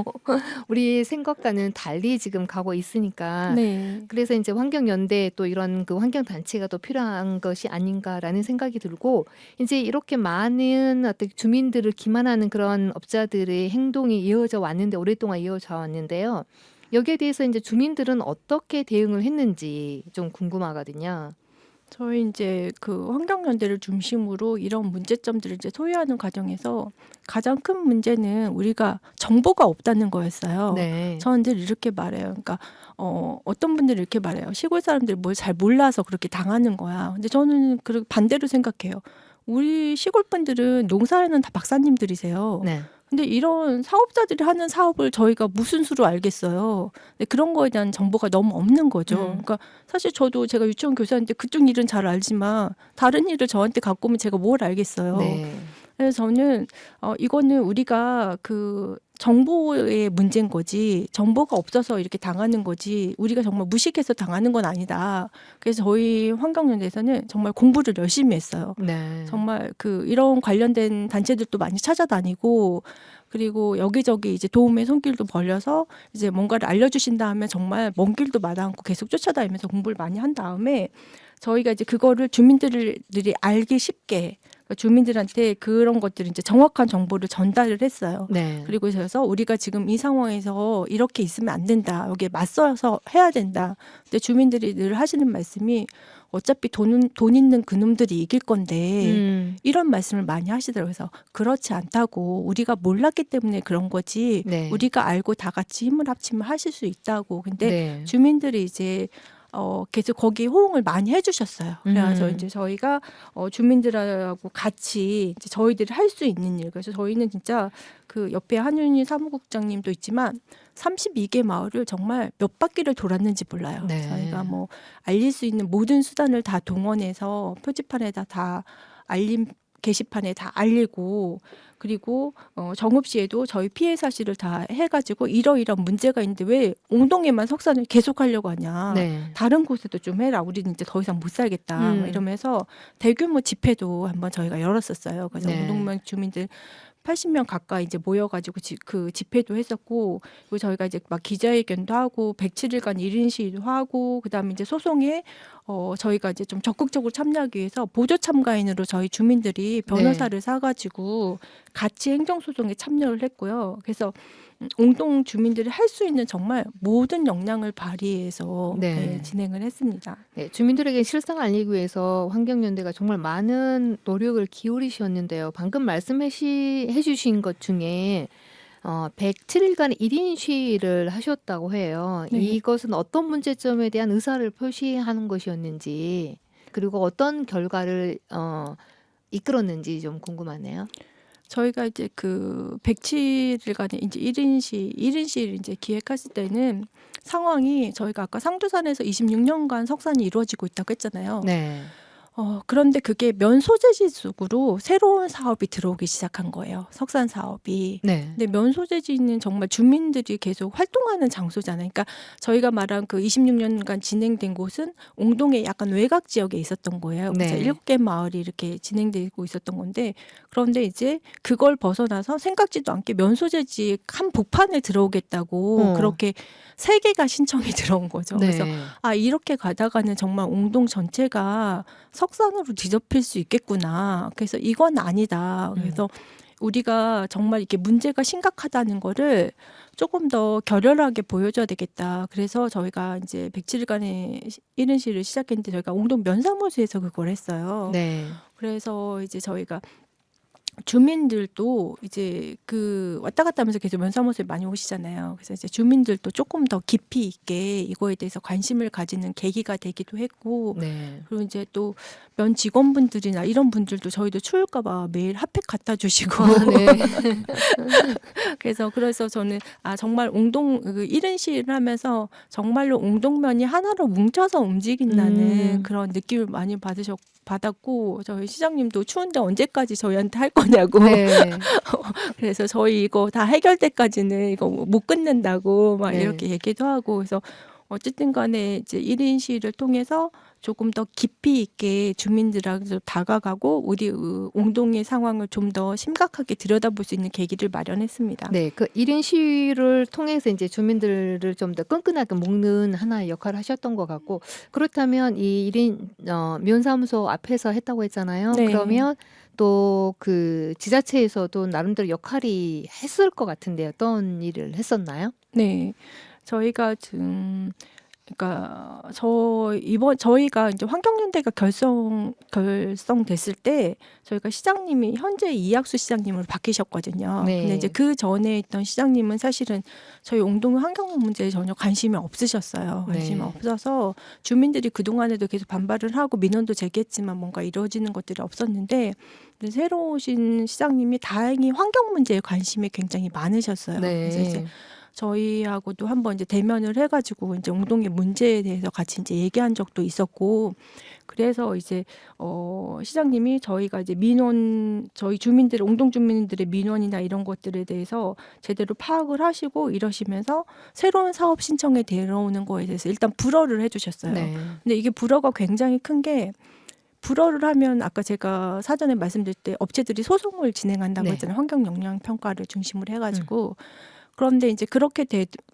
우리 생각과는 달리 지금 가고 있으니까 네. 그래서 이제 환경연대 또 이런 그 환경단체가 또 필요한 것이 아닌가라는 생각이 들고 이제 이렇게 많은 어떤 주민들을 기만하는 그런 업자들의 행동이 이어져 왔는데 오랫동안 이어져 왔는데요. 여기에 대해서 이제 주민들은 어떻게 대응을 했는지 좀 궁금하거든요. 저희 이제 그 환경연대를 중심으로 이런 문제점들을 이제 소유하는 과정에서 가장 큰 문제는 우리가 정보가 없다는 거였어요. 네. 저는 늘 이렇게 말해요. 그러니까 어떤 분들이 이렇게 말해요. 시골 사람들이 뭘 잘 몰라서 그렇게 당하는 거야. 근데 저는 그 반대로 생각해요. 우리 시골 분들은 농사하는 다 박사님들이세요. 네. 근데 이런 사업자들이 하는 사업을 저희가 무슨 수로 알겠어요. 근데 그런 거에 대한 정보가 너무 없는 거죠. 그러니까 사실 저도 제가 유치원 교사인데 그쪽 일은 잘 알지만 다른 일을 저한테 갖고 오면 제가 뭘 알겠어요. 네. 그래서 저는 이거는 우리가 그 정보의 문제인 거지 정보가 없어서 이렇게 당하는 거지 우리가 정말 무식해서 당하는 건 아니다. 그래서 저희 환경연대에서는 정말 공부를 열심히 했어요. 네. 정말 그 이런 관련된 단체들도 많이 찾아다니고 그리고 여기저기 이제 도움의 손길도 벌려서 이제 뭔가를 알려주신 다음에 정말 먼 길도 마다 않고 계속 쫓아다니면서 공부를 많이 한 다음에 저희가 이제 그거를 주민들이 알기 쉽게 그러니까 주민들한테 그런 것들을 이제 정확한 정보를 전달을 했어요. 네. 그리고 그래서 우리가 지금 이 상황에서 이렇게 있으면 안 된다. 여기에 맞서서 해야 된다. 근데 주민들이 늘 하시는 말씀이 어차피 돈 있는 그놈들이 이길 건데 이런 말씀을 많이 하시더라고요. 그래서 그렇지 않다고 우리가 몰랐기 때문에 그런 거지 네. 우리가 알고 다 같이 힘을 합치면 하실 수 있다고. 근데 네. 주민들이 이제 계속 거기에 호응을 많이 해주셨어요. 그래서 이제 저희가 주민들하고 같이 이제 저희들이 할 수 있는 일. 그래서 저희는 진짜 그 옆에 한윤희 사무국장님도 있지만 32개 마을을 정말 몇 바퀴를 돌았는지 몰라요. 네. 저희가 뭐 알릴 수 있는 모든 수단을 다 동원해서 표지판에다 다 알림 게시판에 다 알리고 그리고 정읍시에도 저희 피해 사실을 다 해가지고 이러이러한 문제가 있는데 왜 옹동에만 석산을 계속 하려고 하냐. 네. 다른 곳에도 좀 해라. 우리는 이제 더 이상 못 살겠다. 막 이러면서 대규모 집회도 한번 저희가 열었었어요. 그래서 네. 옹동면 주민들 80명 가까이 이제 모여가지고 그 집회도 했었고, 그리고 저희가 이제 막 기자회견도 하고 107일간 1인 시위도 하고, 그다음에 이제 소송에 저희가 이제 좀 적극적으로 참여하기 위해서 보조 참가인으로 저희 주민들이 변호사를 사가지고 같이 행정소송에 참여를 했고요. 그래서 옹동 주민들이 할 수 있는 정말 모든 역량을 발휘해서 네. 진행을 했습니다. 네, 주민들에게 실상을 알리기 위해서 환경연대가 정말 많은 노력을 기울이셨는데요. 방금 말씀해 주신 것 중에 107일간 1인 시위를 하셨다고 해요. 네. 이것은 어떤 문제점에 대한 의사를 표시하는 것이었는지 그리고 어떤 결과를 이끌었는지 좀 궁금하네요. 저희가 이제 그 107일간의 이제 1인 시위를 이제 기획했을 때는 상황이 저희가 아까 상주산에서 26년간 석산이 이루어지고 있다고 했잖아요. 네. 그런데 그게 면소재지 쪽으로 새로운 사업이 들어오기 시작한 거예요. 석산 사업이. 네. 근데 면소재지는 정말 주민들이 계속 활동하는 장소잖아요. 그러니까 저희가 말한 그 26년간 진행된 곳은 옹동의 약간 외곽 지역에 있었던 거예요. 그래서 네. 7개 마을이 이렇게 진행되고 있었던 건데 그런데 이제 그걸 벗어나서 생각지도 않게 면소재지 한 복판에 들어오겠다고 그렇게 3개가 신청이 들어온 거죠. 네. 그래서 이렇게 가다가는 정말 옹동 전체가 석산으로 뒤덮일 수 있겠구나. 그래서 이건 아니다. 그래서 우리가 정말 이렇게 문제가 심각하다는 거를 조금 더 결연하게 보여줘야 되겠다. 그래서 저희가 이제 107일간의 1인 시위를 시작했는데 저희가 옹동 면사무소에서 그걸 했어요. 네. 그래서 이제 저희가 주민들도 이제 그 왔다 갔다 하면서 계속 면사무소에 많이 오시잖아요. 그래서 이제 주민들도 조금 더 깊이 있게 이거에 대해서 관심을 가지는 계기가 되기도 했고, 네. 그리고 이제 또 면 직원분들이나 이런 분들도 저희도 추울까봐 매일 핫팩 갖다 주시고, 네. 그래서 저는 정말 옹동 그 1인 시위를 하면서 정말로 옹동면이 하나로 뭉쳐서 움직인다는 그런 느낌을 많이 받았고 저희 시장님도 추운데 언제까지 저희한테 할 거냐고. 네. 그래서 저희 이거 다 해결 때까지는 이거 못 끝낸다고 막 네. 이렇게 얘기도 하고 그래서 어쨌든 간에 이제 1인 시위를 통해서 조금 더 깊이 있게 주민들하고 다가가고 우리 옹동의 상황을 좀 더 심각하게 들여다볼 수 있는 계기를 마련했습니다. 네, 그 1인 시위를 통해서 이제 주민들을 좀 더 끈끈하게 묶는 하나의 역할을 하셨던 것 같고 그렇다면 이 1인 면사무소 앞에서 했다고 했잖아요. 네. 그러면 또 그 지자체에서도 나름대로 역할이 했을 것 같은데 어떤 일을 했었나요? 네, 저희가 지금 그러니까 저희가 이제 환경연대가 결성됐을 때 저희가 시장님이 현재 이학수 시장님으로 바뀌셨거든요. 네. 근데 이제 그 전에 있던 시장님은 사실은 저희 옹동 환경 문제에 전혀 관심이 없으셨어요. 관심이 네. 없어서 주민들이 그 동안에도 계속 반발을 하고 민원도 제기했지만 뭔가 이루어지는 것들이 없었는데 근데 새로 오신 시장님이 다행히 환경 문제에 관심이 굉장히 많으셨어요. 그래서 이제 저희하고도 한번 이제 대면을 해가지고 이제 옹동의 문제에 대해서 같이 이제 얘기한 적도 있었고, 그래서 이제 시장님이 저희가 이제 저희 주민들, 옹동 주민들의 민원이나 이런 것들에 대해서 제대로 파악을 하시고 이러시면서 새로운 사업 신청에 들어오는 거에 대해서 일단 불어를 해주셨어요. 네. 근데 이게 불어가 굉장히 큰 게 불어를 하면 아까 제가 사전에 말씀드릴 때 업체들이 소송을 진행한다고 네. 했잖아요. 환경 영향 평가를 중심으로 해가지고 그런데 이제 그렇게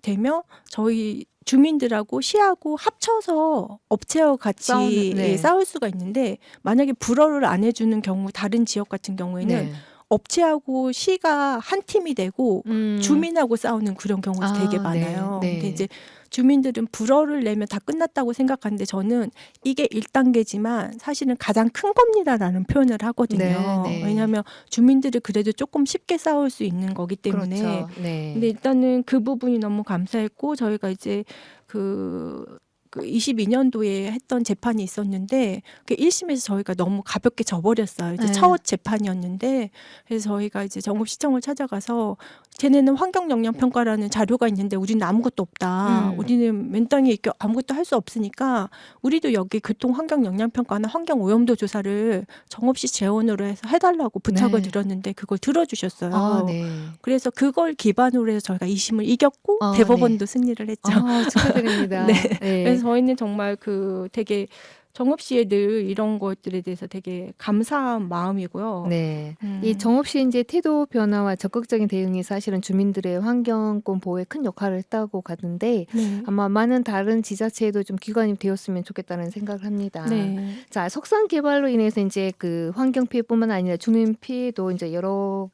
되면 저희 주민들하고 시하고 합쳐서 업체와 같이 싸우는- 네. 싸울 수가 있는데 만약에 불어를 안 해주는 경우 다른 지역 같은 경우에는 네. 업체하고 시가 한 팀이 되고 주민하고 싸우는 그런 경우도 아, 되게 네, 많아요. 네. 근데 이제 주민들은 불어를 내면 다 끝났다고 생각하는데 저는 이게 1단계지만 사실은 가장 큰 겁니다라는 표현을 하거든요. 네, 네. 왜냐하면 주민들이 그래도 조금 쉽게 싸울 수 있는 거기 때문에. 그렇죠. 네. 근데 일단은 그 부분이 너무 감사했고 저희가 이제 그 22년도에 했던 재판이 있었는데 그 1심에서 저희가 너무 가볍게 져버렸어요. 이제 네. 첫 재판이었는데 그래서 저희가 이제 정읍시청을 찾아가서 쟤네는 환경 영향 평가라는 자료가 있는데 우리는 아무것도 없다. 우리는 맨 땅에 있고 아무것도 할 수 없으니까 우리도 여기 교통 환경 영향 평가나 환경 오염도 조사를 정읍시 재원으로 해서 해달라고 부탁을 네. 드렸는데 그걸 들어주셨어요. 아, 네. 그래서 그걸 기반으로 해서 저희가 2심을 이겼고 아, 대법원도 승리를 했죠. 아, 축하드립니다. 네. 네. 그래서 저희는 정말 그 되게 정읍시에 늘 이런 것들에 대해서 되게 감사한 마음이고요. 네. 음. 이 정읍시 이제 태도 변화와 적극적인 대응이 사실은 주민들의 환경권 보호에 큰 역할을 했다고 가는데 네. 아마 많은 다른 지자체에도 좀 기관이 되었으면 좋겠다는 생각을 합니다. 네. 자, 석산 개발로 인해서 이제 그 환경 피해뿐만 아니라 주민 피해도 이제 여러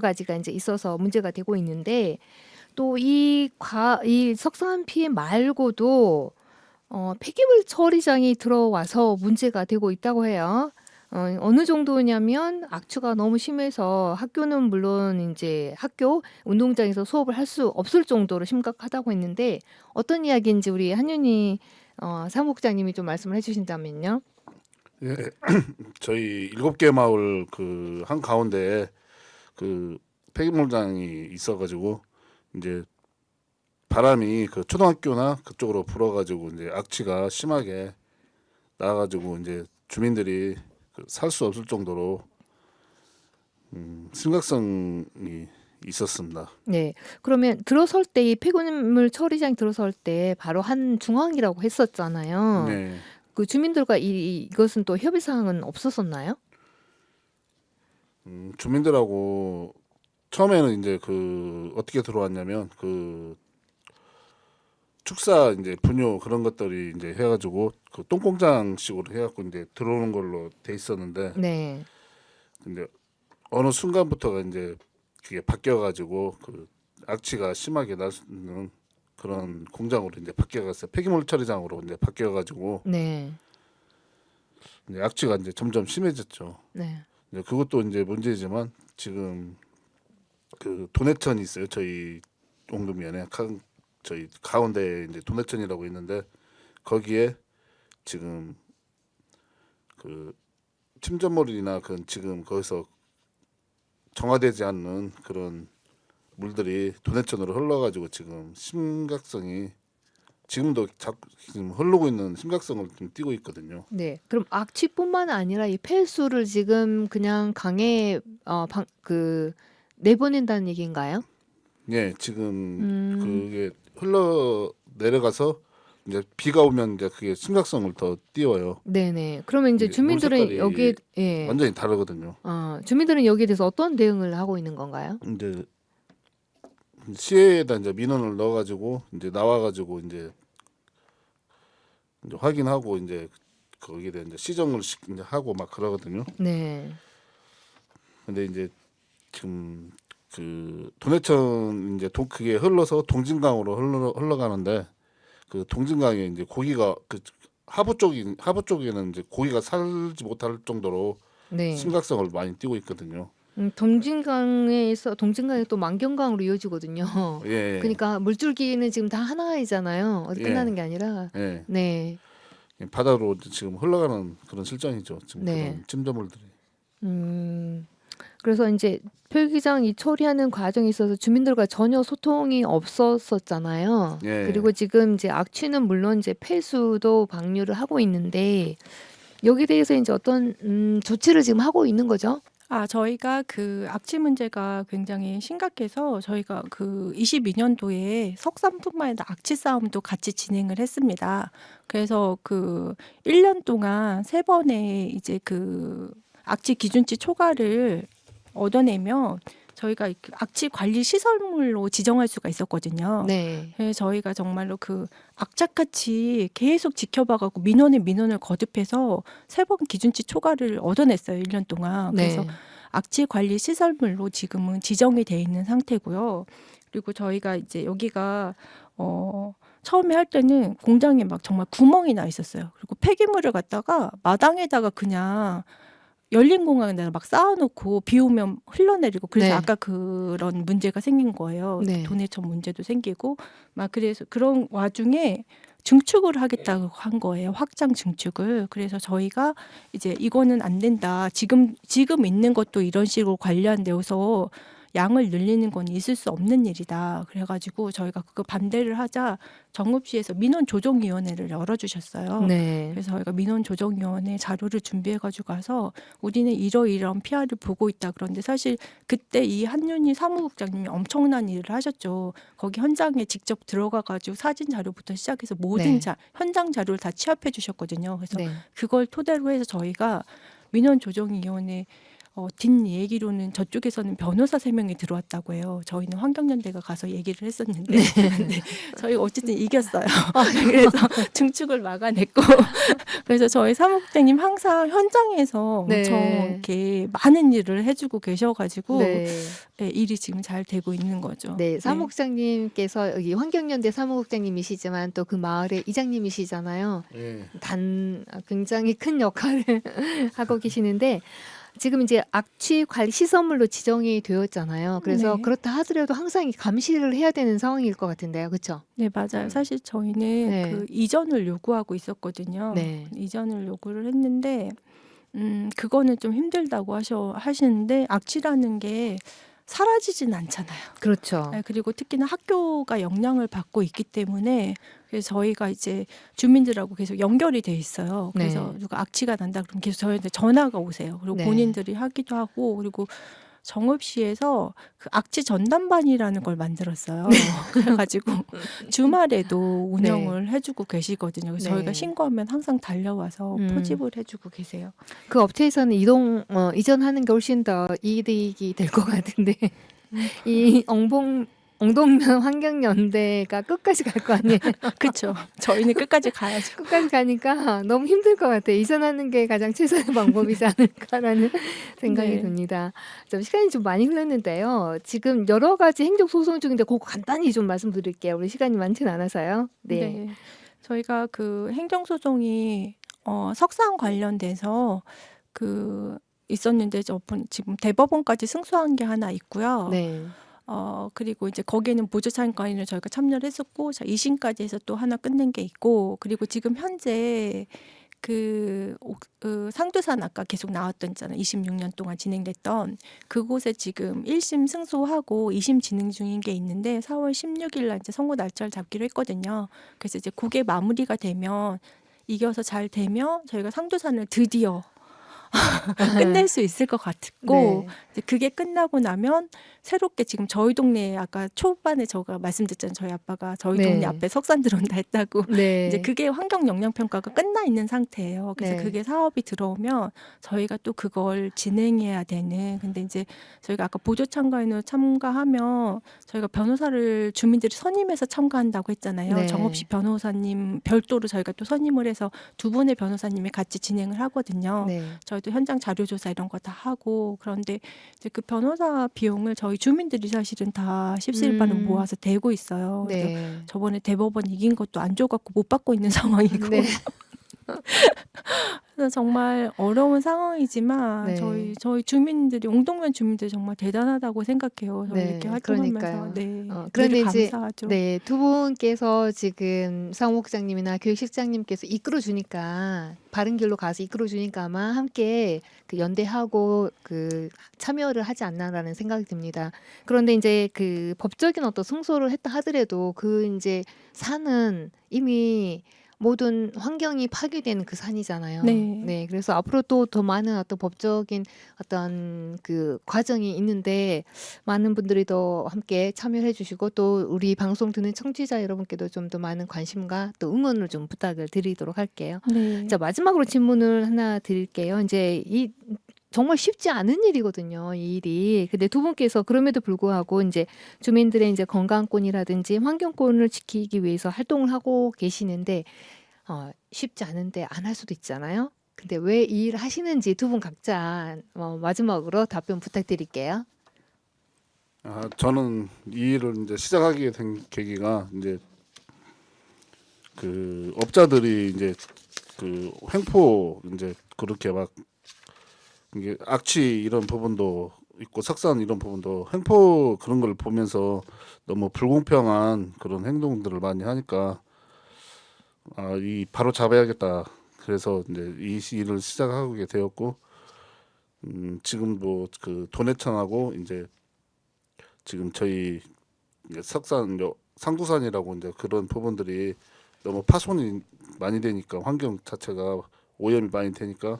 가지가 이제 있어서 문제가 되고 있는데 또 이 석산 피해 말고도 폐기물 처리장이 들어와서 문제가 되고 있다고 해요. 어느 정도냐면 악취가 너무 심해서 학교는 물론 이제 학교 운동장에서 수업을 할 수 없을 정도로 심각하다고 했는데 어떤 이야기인지 우리 한윤희 사무국장님이 좀 말씀을 해주신다면요. 예, 저희 7개 마을 그 한 가운데에 그 폐기물장이 있어가지고 이제 바람이 그 초등학교나 그쪽으로 불어가지고 이제 악취가 심하게 나가지고 이제 주민들이 살 수 없을 정도로 심각성이 있었습니다. 네. 그러면 들어설 때 이 폐기물 처리장이 들어설 때 바로 한 중앙이라고 했었잖아요. 네, 그 주민들과 이것은 또 협의 사항은 없었었나요? 주민들하고 처음에는 이제 그 어떻게 들어왔냐면 그 축사 이제 분뇨 그런 것들이 이제 해가지고 그 똥공장식으로 해갖고 이제 들어오는 걸로 돼 있었는데 네. 근데 어느 순간부터가 이제 그게 바뀌어가지고 그 악취가 심하게 나는 그런 공장으로 이제 바뀌어갔어요. 폐기물 처리장으로 이제 바뀌어가지고 네. 이제 악취가 이제 점점 심해졌죠. 네. 이제 그것도 이제 문제지만 지금 그 도내천이 있어요. 저희 옹두면에 저희 가운데 이제 도내천이라고 있는데 거기에 지금 그 침전물이나 그 지금 거기서 정화되지 않는 그런 물들이 도내천으로 흘러가지고 지금 심각성이 지금도 지금 흐르고 있는 심각성을 좀 띠고 있거든요. 네. 그럼 악취뿐만 아니라 이 폐수를 지금 그냥 강에 내보낸다는 얘기인가요? 예, 지금 그게 흘러 내려가서 이제 비가 오면 이제 그게 심각성을 더 띄워요. 네네. 그러면 이제 이게 주민들은 물 색깔이 여기에 예. 완전히 다르거든요. 주민들은 여기에 대해서 어떤 대응을 하고 있는 건가요? 이제 시에다 이제 민원을 넣어가지고 이제 나와가지고 이제 확인하고 이제 거기에 대해 이제 시정을 이제 하고 막 그러거든요. 네. 근데 이제 지금 그 도내천 이제 그게 흘러서 동진강으로 흘러가는데 그 동진강에 이제 고기가 그 하부 쪽에는 이제 고기가 살지 못할 정도로 네. 심각성을 많이 띠고 있거든요. 동진강에 또 만경강으로 이어지거든요. 예. 그러니까 물줄기는 지금 다 하나이잖아요. 어디 예. 끝나는 게 아니라. 예. 네. 바다로 지금 흘러가는 그런 실정이죠. 지금 네. 그런 침전물들이. 그래서 이제 폐기장 이 처리하는 과정에 있어서 주민들과 전혀 소통이 없었었잖아요. 예. 그리고 지금 이제 악취는 물론 이제 폐수도 방류를 하고 있는데 여기에 대해서 이제 어떤 조치를 지금 하고 있는 거죠? 저희가 그 악취 문제가 굉장히 심각해서 저희가 그 22년도에 석산뿐만 아니라 악취 싸움도 같이 진행을 했습니다. 그래서 그 1년 동안 3번의 이제 그 악취 기준치 초과를 얻어내면 저희가 그 악취 관리 시설물로 지정할 수가 있었거든요. 네. 그래서 저희가 정말로 그 악착같이 계속 지켜봐가고 민원을 거듭해서 3번 기준치 초과를 얻어냈어요. 1년 동안. 그래서 네. 악취 관리 시설물로 지금은 지정이 돼 있는 상태고요. 그리고 저희가 이제 여기가 처음에 할 때는 공장에 막 정말 구멍이 나 있었어요. 그리고 폐기물을 갖다가 마당에다가 그냥 열린 공간에다 막 쌓아놓고 비 오면 흘러내리고 그래서 네. 아까 그런 문제가 생긴 거예요. 네. 도내천 문제도 생기고 막 그래서 그런 와중에 증축을 하겠다고 한 거예요. 확장 증축을. 그래서 저희가 이제 이거는 안 된다. 지금 있는 것도 이런 식으로 관리한되어서 양을 늘리는 건 있을 수 없는 일이다. 그래가지고 저희가 그거 반대를 하자 정읍시에서 민원조정위원회를 열어주셨어요. 네. 그래서 저희가 민원조정위원회 자료를 준비해가지고 가서 우리는 이러이러한 피해를 보고 있다. 그런데 사실 그때 이 한윤희 사무국장님이 엄청난 일을 하셨죠. 거기 현장에 직접 들어가가지고 사진 자료부터 시작해서 모든 네. 현장 자료를 다 취합해 주셨거든요. 그래서 네. 그걸 토대로 해서 저희가 민원조정위원회 뒷얘기로는 저쪽에서는 변호사 3명이 들어왔다고 해요. 저희는 환경연대가 가서 얘기를 했었는데 근데 저희 어쨌든 이겼어요. 그래서 증축을 막아냈고 그래서 저희 사무국장님 항상 현장에서 네. 엄청 이렇게 많은 일을 해주고 계셔가지고 네. 네, 일이 지금 잘 되고 있는 거죠. 네, 사무국장님께서 여기 환경연대 사무국장님이시지만 또 그 마을의 이장님이시잖아요. 예. 굉장히 큰 역할을 하고 계시는데 지금 이제 악취 관리 시설물로 지정이 되었잖아요. 그래서 네. 그렇다 하더라도 항상 이 감시를 해야 되는 상황일 것 같은데요, 그렇죠? 네, 맞아요. 사실 저희는 네. 그 이전을 요구하고 있었거든요. 네. 이전을 요구를 했는데 그거는 좀 힘들다고 하시는데 악취라는 게 사라지진 않잖아요. 그렇죠. 네, 그리고 특히나 학교가 영향을 받고 있기 때문에 그래서 저희가 이제 주민들하고 계속 연결이 돼 있어요. 그래서 네. 누가 악취가 난다 그러면 계속 저희한테 전화가 오세요. 그리고 네. 본인들이 하기도 하고 그리고 정읍시에서 그 악취 전담반이라는 걸 만들었어요. 그래가지고 주말에도 운영을 해주고 계시거든요. 그래서 네. 저희가 신고하면 항상 달려와서 음. 포집을 해주고 계세요. 그 업체에서는 이전하는 게 훨씬 더 이득이 될 것 같은데 이 엉동면 환경연대가 끝까지 갈 거 아니에요. 그렇죠. 저희는 끝까지 가야죠. 끝까지 가니까 너무 힘들 것 같아요. 이전하는 게 가장 최선의 방법이지 않을까라는 생각이 네. 듭니다. 좀 시간이 좀 많이 흘렀는데요. 지금 여러 가지 행정 소송 중인데 그거 간단히 좀 말씀드릴게요. 우리 시간이 많지는 않아서요. 네. 네. 저희가 그 행정소송이 석상 관련돼서 그 있었는데 지금 대법원까지 승소한 게 하나 있고요. 네. 그리고 이제 거기에는 보조차관인을 저희가 참여를 했었고, 2심까지 해서 또 하나 끝낸 게 있고, 그리고 지금 현재 그 상두산 아까 계속 나왔던 있잖아요. 26년 동안 진행됐던 그곳에 지금 1심 승소하고 2심 진행 중인 게 있는데 4월 16일 날 이제 선고 날짜를 잡기로 했거든요. 그래서 이제 그게 마무리가 되면 이겨서 잘 되면 저희가 상두산을 드디어 끝낼 수 있을 것 같고 네. 이제 그게 끝나고 나면 새롭게 지금 저희 동네에 아까 초반에 제가 말씀드렸잖아요. 저희 아빠가 저희 네. 동네 앞에 석산 들어온다 했다고 네. 이제 그게 환경 영향 평가가 끝나 있는 상태예요. 그래서 네. 그게 사업이 들어오면 저희가 또 그걸 진행해야 되는. 근데 이제 저희가 아까 보조 참가인으로 참가하면 저희가 변호사를 주민들이 선임해서 참가한다고 했잖아요. 네. 정읍시 변호사님 별도로 저희가 또 선임을 해서 2분의 변호사님이 같이 진행을 하거든요. 네. 저희도 현장 자료 조사 이런 거 다 하고 그런데 이제 그 변호사 비용을 저희 주민들이 사실은 다 십시일반을 모아서 대고 있어요. 그래서 네. 저번에 대법원 이긴 것도 안 줘갖고 못 받고 있는 상황이고 네. 그래서 정말 어려운 상황이지만 네. 저희 주민들이 옹동면 주민들 정말 대단하다고 생각해요. 저희 네, 이렇게 활동하면서 그러니까요. 네, 그런데 늘 이제 감사하죠. 네, 두 분께서 지금 사무국장님이나 교육실장님께서 이끌어 주니까 바른 길로 가서 이끌어 주니까 아마 함께 그 연대하고 그 참여를 하지 않나라는 생각이 듭니다. 그런데 이제 그 법적인 어떤 승소를 했다 하더라도 그 이제 산은 이미 모든 환경이 파괴되는 그 산이잖아요. 네. 그래서 앞으로 또 더 많은 어떤 법적인 어떤 그 과정이 있는데 많은 분들이 더 함께 참여해 주시고 또 우리 방송 듣는 청취자 여러분께도 좀 더 많은 관심과 또 응원을 좀 부탁을 드리도록 할게요. 네. 자, 마지막으로 질문을 하나 드릴게요. 이제 이 정말 쉽지 않은 일이거든요, 이 일이. 근데 두 분께서 그럼에도 불구하고 이제 주민들의 이제 건강권이라든지 환경권을 지키기 위해서 활동을 하고 계시는데 쉽지 않은데 안 할 수도 있잖아요. 근데 왜 이 일을 하시는지 두 분 각자 마지막으로 답변 부탁드릴게요. 저는 이 일을 이제 시작하게 된 계기가 이제 그 업자들이 이제 그 횡포 이제 그렇게 막 이게 악취 이런 부분도 있고 석산 이런 부분도 횡포 그런 걸 보면서 너무 불공평한 그런 행동들을 많이 하니까 이 바로 잡아야겠다. 그래서 이제 이 일을 시작하게 되었고 지금 뭐 그 도내청하고 이제 지금 저희 이제 석산 상두산이라고 이제 그런 부분들이 너무 파손이 많이 되니까 환경 자체가 오염이 많이 되니까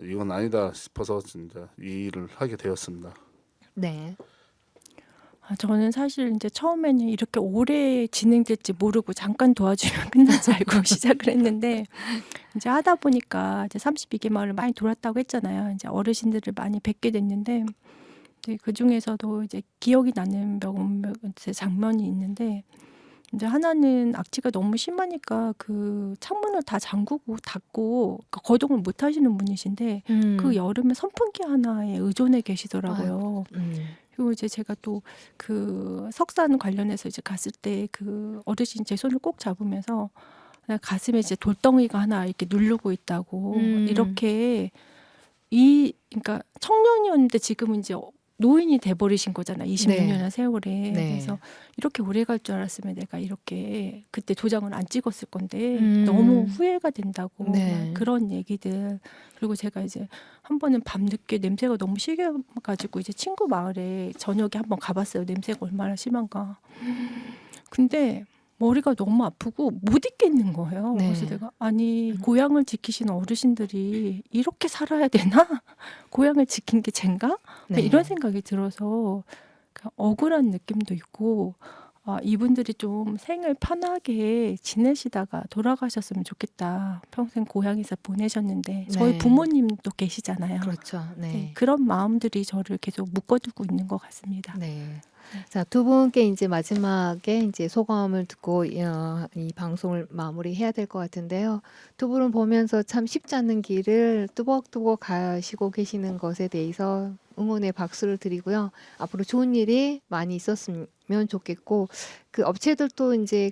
이건 아니다 싶어서 진짜 이 일을 하게 되었습니다. 네. 저는 사실 이제 처음에는 이렇게 오래 진행될지 모르고 잠깐 도와주면 끝날 줄 알고 시작을 했는데 이제 하다 보니까 이제 32개 마을을 많이 돌았다고 했잖아요. 이제 어르신들을 많이 뵙게 됐는데 그 중에서도 이제 기억이 나는 몇몇 장면이 있는데 이제 하나는 악취가 너무 심하니까 그 창문을 다 잠그고 닫고 거동을 못 하시는 분이신데 그 여름에 선풍기 하나에 의존해 계시더라고요. 그리고 이제 제가 또 그 석산 관련해서 이제 갔을 때 그 어르신 제 손을 꼭 잡으면서 가슴에 이제 돌덩이가 하나 이렇게 누르고 있다고 이렇게 그러니까 청년이었는데 지금은 이제 노인이 돼버리신 거잖아. 26년의 세월에. 그래서 이렇게 오래 갈 줄 알았으면 내가 이렇게 그때 도장을 안 찍었을 건데 너무 후회가 된다고 막 그런 얘기들. 그리고 제가 이제 한 번은 밤늦게 냄새가 너무 심해가지고 이제 친구 마을에 저녁에 한번 가봤어요. 냄새가 얼마나 심한가. 근데 머리가 너무 아프고 못 있겠는 거예요. 그래서 내가 아니 고향을 지키신 어르신들이 이렇게 살아야 되나? 고향을 지킨 게 쟨가? 이런 생각이 들어서 억울한 느낌도 있고 이분들이 좀 생을 편하게 지내시다가 돌아가셨으면 좋겠다. 평생 고향에서 보내셨는데 저희 부모님도 계시잖아요. 그렇죠. 그런 마음들이 저를 계속 묶어두고 있는 것 같습니다. 자, 두 분께 이제 마지막에 이제 소감을 듣고 이 방송을 마무리해야 될 것 같은데요. 두 분은 보면서 참 쉽지 않은 길을 뚜벅뚜벅 가시고 계시는 것에 대해서 응원의 박수를 드리고요. 앞으로 좋은 일이 많이 있었으면 좋겠고 그 업체들도 이제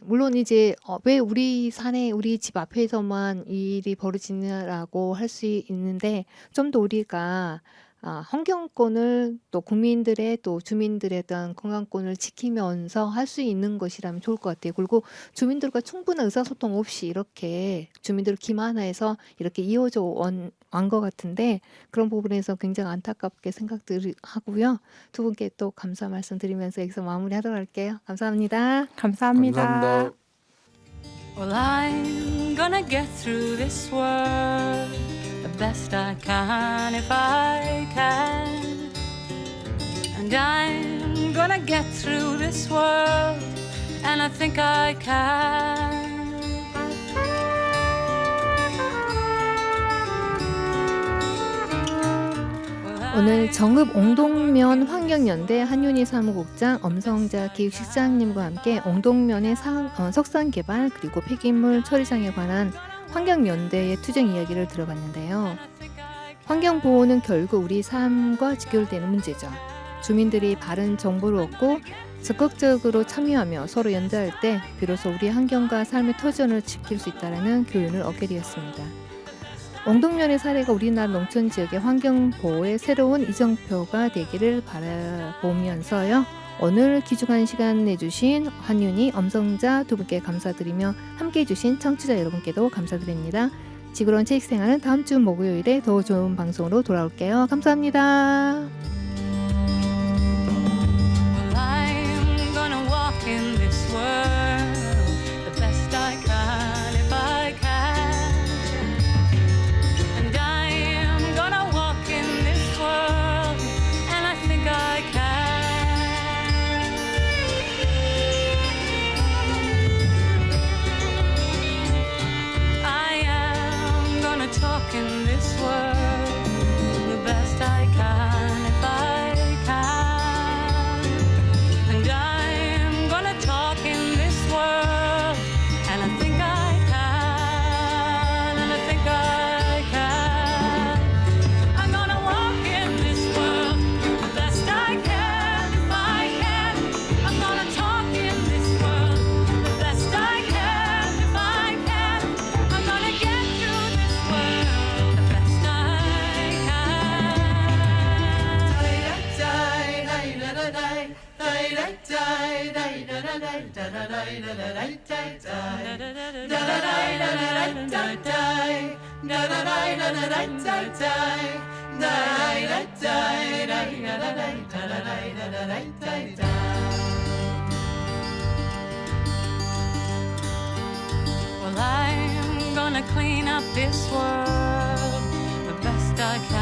물론 이제 왜 우리 산에 우리 집 앞에서만 이 일이 벌어지느라고 할 수 있는데 좀 더 우리가 환경권을 또 국민들의 또 주민들의 어떤 건강권을 지키면서 할 수 있는 것이라면 좋을 것 같아요. 그리고 주민들과 충분한 의사소통 없이 이렇게 주민들을 기만해서 이렇게 이어져 온 것 같은데 그런 부분에서 굉장히 안타깝게 생각들 하고요. 두 분께 또 감사 말씀드리면서 여기서 마무리하도록 할게요. 감사합니다. 감사합니다. 감사합니다. Well, I'm gonna get through this world the best I can if I can. And I'm gonna get through this world, and I think I can. 오늘 정읍 옹동면 환경연대 한윤희 사무국장 엄성자 기획실장님과 함께 옹동면의 석산 개발 그리고 폐기물 처리장에 관한 환경연대의 투쟁 이야기를 들어봤는데요. 환경보호는 결국 우리 삶과 직결되는 문제죠. 주민들이 바른 정보를 얻고 적극적으로 참여하며 서로 연대할 때 비로소 우리 환경과 삶의 터전을 지킬 수 있다는 교훈을 얻게 되었습니다. 옹동면의 사례가 우리나라 농촌 지역의 환경보호의 새로운 이정표가 되기를 바라보면서요. 오늘 귀중한 시간 내주신 한윤희, 엄성자 두 분께 감사드리며 함께해 주신 청취자 여러분께도 감사드립니다. 지구론 체육생활은 다음 주 목요일에 더 좋은 방송으로 돌아올게요. 감사합니다. Well, I'm gonna walk in this world the best I can. Well, I'm gonna clean up this world the best I can.